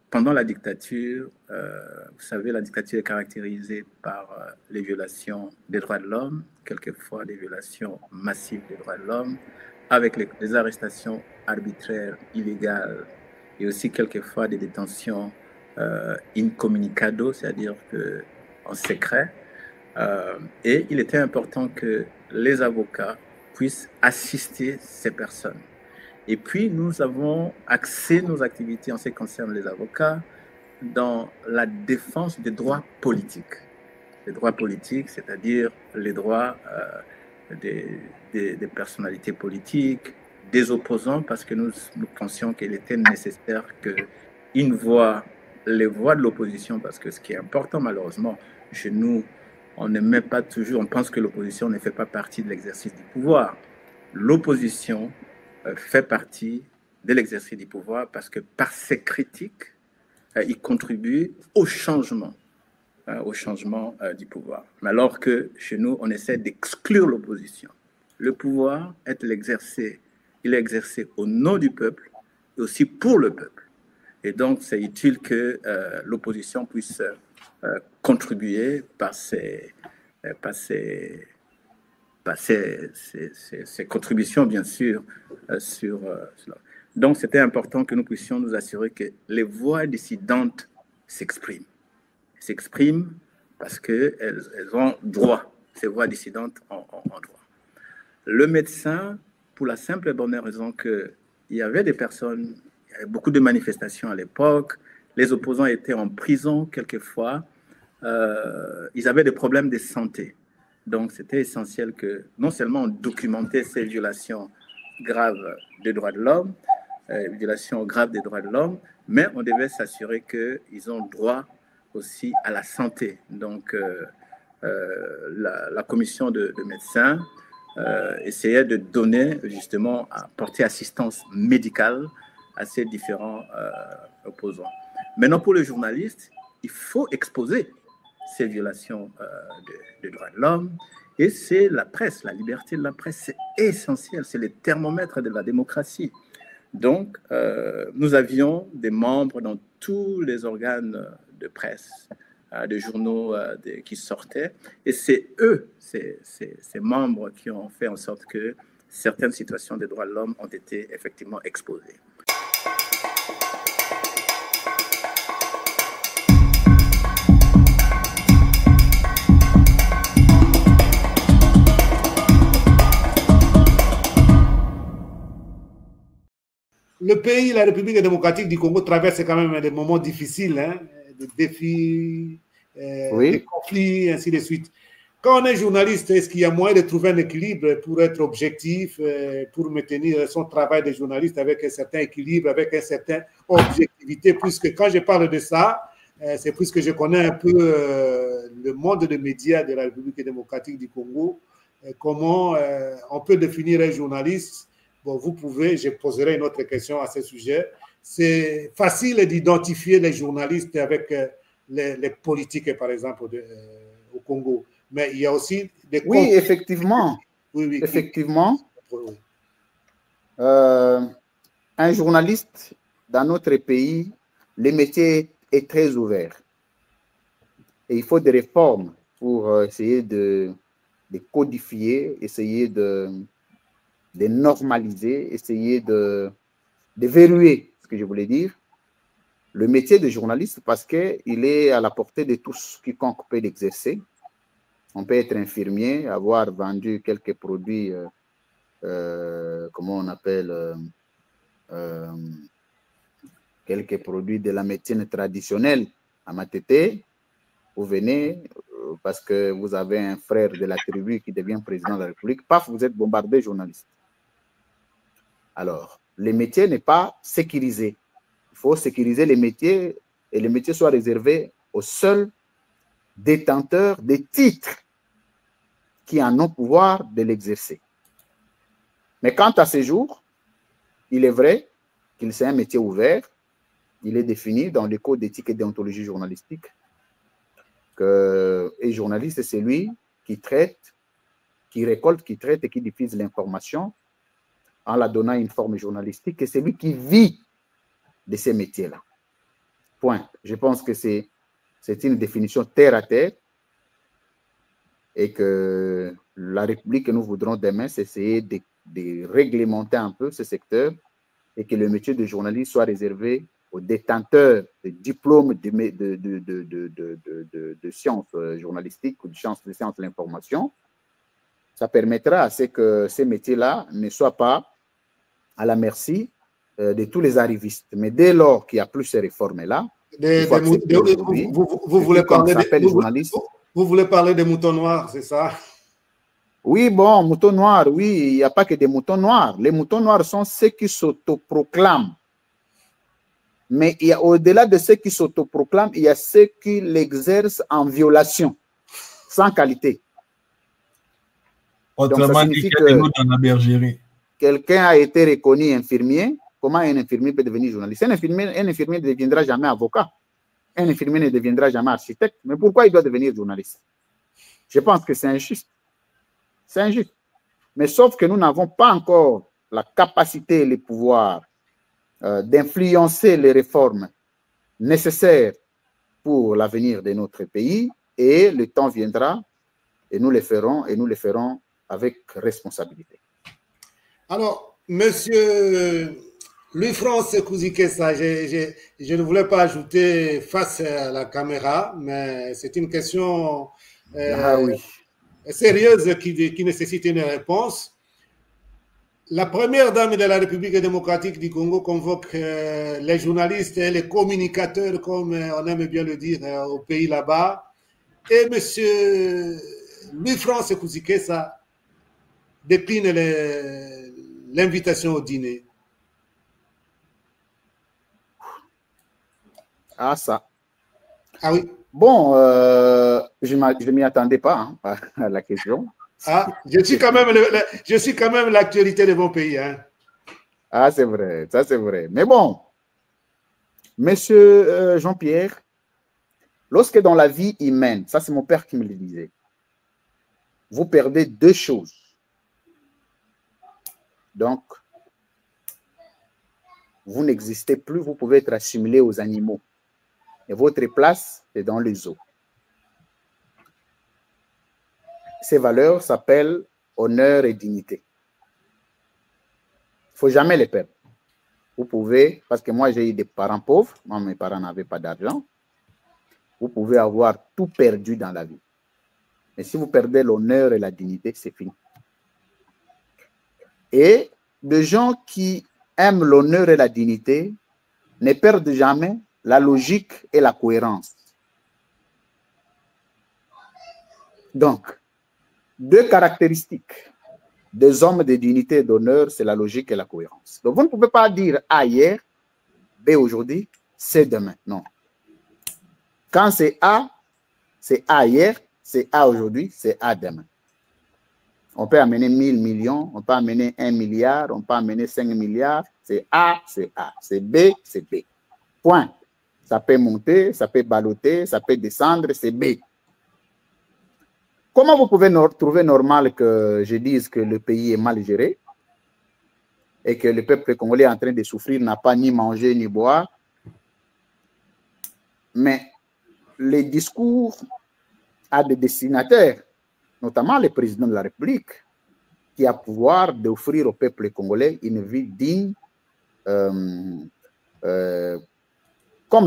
pendant la dictature, vous savez, la dictature est caractérisée par les violations des droits de l'homme, quelquefois des violations massives des droits de l'homme, avec les arrestations arbitraires, illégales, et aussi quelquefois des détentions incommunicado, c'est-à-dire en secret. Et il était important que les avocats puissent assister ces personnes. Et puis, nous avons axé nos activités en ce qui concerne les avocats dans la défense des droits politiques. Les droits politiques, c'est-à-dire les droits des personnalités politiques, des opposants, parce que nous pensions qu'il était nécessaire les voix de l'opposition, parce que ce qui est important, malheureusement, chez nous, on ne met pas toujours, on pense que l'opposition ne fait pas partie de l'exercice du pouvoir. L'opposition fait partie de l'exercice du pouvoir parce que par ses critiques, il contribue au changement du pouvoir. Mais alors que chez nous, on essaie d'exclure l'opposition. Le pouvoir il est exercé au nom du peuple et aussi pour le peuple. Et donc, c'est utile que l'opposition puisse contribuer par ses contributions, bien sûr, sur cela. Donc, c'était important que nous puissions nous assurer que les voix dissidentes s'expriment. S'expriment parce qu'elles ont droit, ces voix dissidentes ont droit. Le médecin, pour la simple et bonne raison qu'il y avait des personnes, il y avait beaucoup de manifestations à l'époque, les opposants étaient en prison quelquefois, ils avaient des problèmes de santé. Donc, c'était essentiel que non seulement on documentait ces violations graves des droits de l'homme, violations graves des droits de l'homme, mais on devait s'assurer qu'ils ont droit aussi à la santé. Donc, la commission de médecins essayait de donner, justement, à porter assistance médicale à ces différents opposants. Maintenant, pour les journalistes, il faut exposer ces violations des droits de l'homme. Et c'est la presse, la liberté de la presse, c'est essentiel, c'est le thermomètre de la démocratie. Donc, nous avions des membres dans tous les organes de presse, des journaux qui sortaient, et c'est eux, ces membres, qui ont fait en sorte que certaines situations des droits de l'homme ont été effectivement exposées. Le pays, la République démocratique du Congo, traverse quand même des moments difficiles, hein, des défis, des conflits, ainsi de suite. Quand on est journaliste, est-ce qu'il y a moyen de trouver un équilibre pour être objectif, pour maintenir son travail de journaliste avec un certain équilibre, avec une certaine objectivité, puisque quand je parle de ça, c'est puisque je connais un peu le monde des médias de la République démocratique du Congo, comment on peut définir un journaliste. Bon, vous pouvez, je poserai une autre question à ce sujet. C'est facile d'identifier les journalistes avec les politiques, par exemple, au Congo. Mais il y a aussi des... Oui, effectivement. Oui. Effectivement. Un journaliste dans notre pays, le métier est très ouvert. Et il faut des réformes pour essayer de codifier, essayer de normaliser, essayer de verrouiller, ce que je voulais dire, le métier de journaliste, parce qu'il est à la portée de tous, quiconque peut l'exercer. On peut être infirmier, avoir vendu quelques produits, comment on appelle, quelques produits de la médecine traditionnelle à Matete. Vous venez parce que vous avez un frère de la tribu qui devient président de la République, paf, vous êtes bombardé journaliste. Alors, le métier n'est pas sécurisé. Il faut sécuriser les métiers et les métiers soient réservés aux seuls détenteurs des titres qui en ont pouvoir de l'exercer. Mais quant à ces jours, il est vrai qu'il c'est un métier ouvert. Il est défini dans le code d'éthique et déontologie journalistique que un journaliste, c'est celui qui traite, qui récolte, qui traite et qui diffuse l'information en la donnant une forme journalistique, et c'est lui qui vit de ces métiers-là. Point. Je pense que c'est une définition terre à terre et que la République que nous voudrons demain, c'est essayer de réglementer un peu ce secteur et que le métier de journaliste soit réservé aux détenteurs de diplômes de sciences journalistiques ou de sciences de l'information. Ça permettra à ce que ces métiers-là ne soient pas à la merci de tous les arrivistes. Mais dès lors qu'il n'y a plus ces réformes-là, vous voulez parler des moutons noirs, c'est ça? Oui, bon, moutons noirs, oui, il n'y a pas que des moutons noirs. Les moutons noirs sont ceux qui s'autoproclament. Mais au-delà de ceux qui s'autoproclament, il y a ceux qui l'exercent en violation, sans qualité. Autrement dit, dans la bergerie. Quelqu'un a été reconnu infirmier. Comment un infirmier peut devenir journaliste? Un infirmier ne deviendra jamais avocat. Un infirmier ne deviendra jamais architecte. Mais pourquoi il doit devenir journaliste? Je pense que c'est injuste. C'est injuste. Mais sauf que nous n'avons pas encore la capacité et le pouvoir d'influencer les réformes nécessaires pour l'avenir de notre pays. Et le temps viendra et nous le ferons avec responsabilité. Alors, monsieur Louis-France Kouzikessa, je ne voulais pas ajouter face à la caméra, mais c'est une question sérieuse qui nécessite une réponse. La première dame de la République démocratique du Congo convoque les journalistes et les communicateurs, comme on aime bien le dire au pays là-bas. Et monsieur Louis-France Kouzikessa décline l'invitation au dîner. Ah, ça. Ah oui. Bon, je ne m'y attendais pas à la question. Ah, je suis quand même l'actualité de mon pays. Hein. Ah, c'est vrai, ça c'est vrai. Mais bon, monsieur Jean-Pierre, lorsque dans la vie humaine, ça c'est mon père qui me le disait, vous perdez deux choses. Donc, vous n'existez plus, vous pouvez être assimilé aux animaux. Et votre place est dans les eaux. Ces valeurs s'appellent honneur et dignité. Il ne faut jamais les perdre. Vous pouvez, parce que moi j'ai eu des parents pauvres, moi mes parents n'avaient pas d'argent, vous pouvez avoir tout perdu dans la vie. Mais si vous perdez l'honneur et la dignité, c'est fini. Et les gens qui aiment l'honneur et la dignité ne perdent jamais la logique et la cohérence. Donc, deux caractéristiques des hommes de dignité et d'honneur, c'est la logique et la cohérence. Donc, vous ne pouvez pas dire A hier, B aujourd'hui, C demain. Non. Quand c'est A hier, c'est A aujourd'hui, c'est A demain. On peut amener 1000 millions, on peut amener 1 milliard, on peut amener 5 milliards. C'est A, c'est A. C'est B, c'est B. Point. Ça peut monter, ça peut balloter, ça peut descendre, c'est B. Comment vous pouvez trouver normal que je dise que le pays est mal géré et que le peuple congolais est en train de souffrir, n'a pas ni mangé ni boire? Mais les discours à des destinataires, notamment le président de la République, qui a pouvoir d'offrir au peuple congolais une vie digne, comme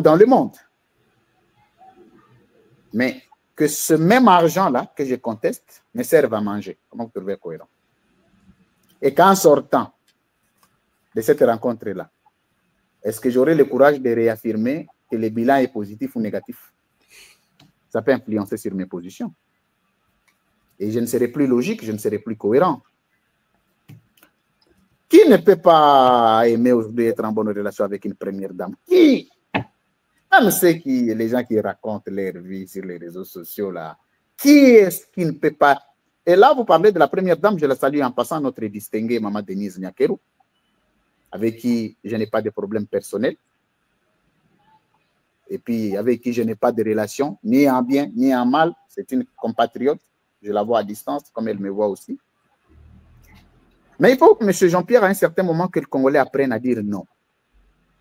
dans le monde. Mais que ce même argent-là que je conteste me serve à manger. Comment vous trouvez cohérent? Et qu'en sortant de cette rencontre-là, est-ce que j'aurai le courage de réaffirmer que le bilan est positif ou négatif? Ça peut influencer sur mes positions. Et je ne serai plus logique, je ne serai plus cohérent. Qui ne peut pas aimer aujourd'hui être en bonne relation avec une première dame? Qui? Même les gens qui racontent leur vie sur les réseaux sociaux, là, qui est-ce qui ne peut pas? Et là, vous parlez de la première dame, je la salue en passant, notre distinguée Maman Denise Nyakeru, avec qui je n'ai pas de problème personnel, et puis avec qui je n'ai pas de relation, ni en bien, ni en mal. C'est une compatriote, je la vois à distance, comme elle me voit aussi. Mais il faut que M. Jean-Pierre, à un certain moment, que le Congolais apprenne à dire non.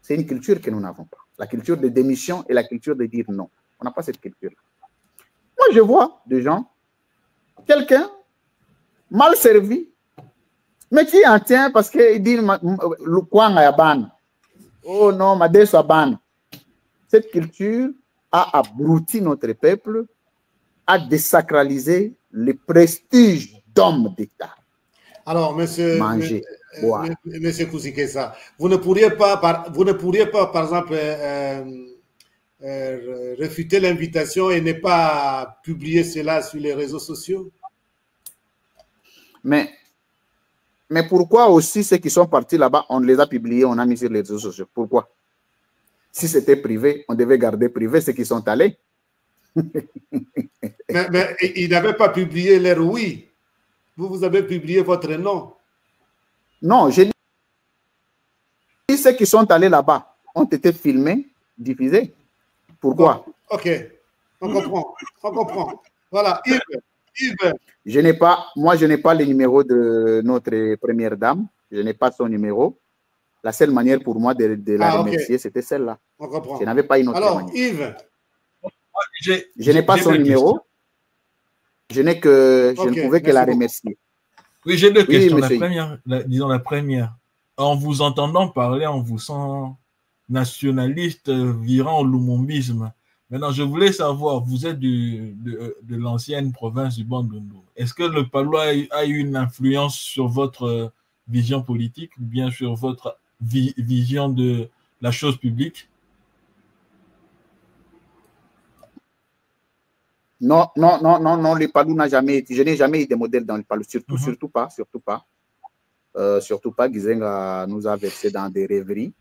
C'est une culture que nous n'avons pas. La culture de démission et la culture de dire non. On n'a pas cette culture. Moi, je vois des gens, quelqu'un mal servi, mais qui en tient parce qu'il dit le coin à ban. Oh non, ma dé soit ban. Cette culture a abruti notre peuple, a désacralisé le prestige d'homme d'État. Alors, monsieur Kousikessa, vous ne pourriez pas, par exemple, refuter l'invitation et ne pas publier cela sur les réseaux sociaux? Mais pourquoi aussi ceux qui sont partis là-bas, on les a publiés, on a mis sur les réseaux sociaux? Pourquoi? Si c'était privé, on devait garder privé ceux qui sont allés. mais ils n'avaient pas publié leur oui. Vous avez publié votre nom. Non, j'ai dit ceux qui sont allés là-bas ont été filmés, diffusés. Pourquoi? Bon, ok, on comprend. On comprend. Voilà, Yves. Moi, je n'ai pas le numéro de notre première dame. Je n'ai pas son numéro. La seule manière pour moi de la remercier, c'était celle-là. On comprend. Je n'avais pas une autre manière. Alors, Yves. Je n'ai pas son numéro. Je ne pouvais que la remercier. Oui, j'ai deux questions. La première. En vous entendant parler, on vous sent nationaliste virant au lumumbisme. Maintenant, je voulais savoir, vous êtes de l'ancienne province du Bandundu. Est-ce que le Palois a eu une influence sur votre vision politique, ou bien sur votre vision de la chose publique? Non, le Palou n'a jamais été. Je n'ai jamais eu de modèle dans le Palou, surtout pas. Surtout pas. Gizenga nous a versé dans des rêveries,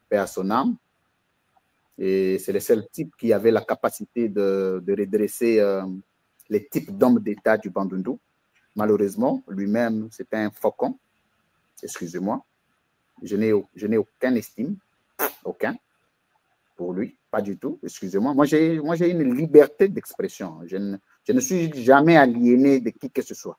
paix à son âme. Et c'est le seul type qui avait la capacité de redresser les types d'hommes d'État du Bandundu. Malheureusement, lui-même, c'était un faucon. Excusez-moi. Je n'ai aucune estime. Aucun. Pour lui. Pas du tout, excusez-moi. Moi, j'ai une liberté d'expression. Je ne suis jamais aliéné de qui que ce soit.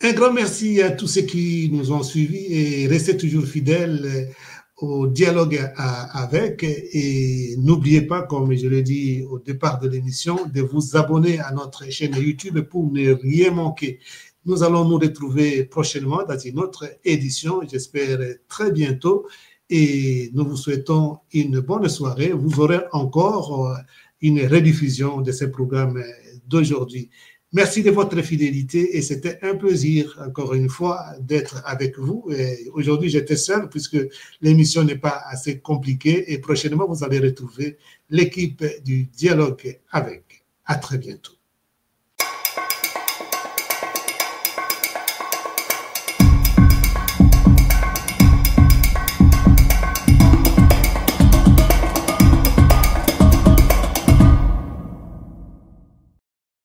Un grand merci à tous ceux qui nous ont suivis et restez toujours fidèles au dialogue avec. Et n'oubliez pas, comme je l'ai dit au départ de l'émission, de vous abonner à notre chaîne YouTube pour ne rien manquer. Nous allons nous retrouver prochainement dans une autre édition, j'espère très bientôt. Et nous vous souhaitons une bonne soirée. Vous aurez encore une rediffusion de ce programme d'aujourd'hui. Merci de votre fidélité et c'était un plaisir, encore une fois, d'être avec vous. Aujourd'hui, j'étais seul puisque l'émission n'est pas assez compliquée et prochainement, vous allez retrouver l'équipe du dialogue avec. À très bientôt.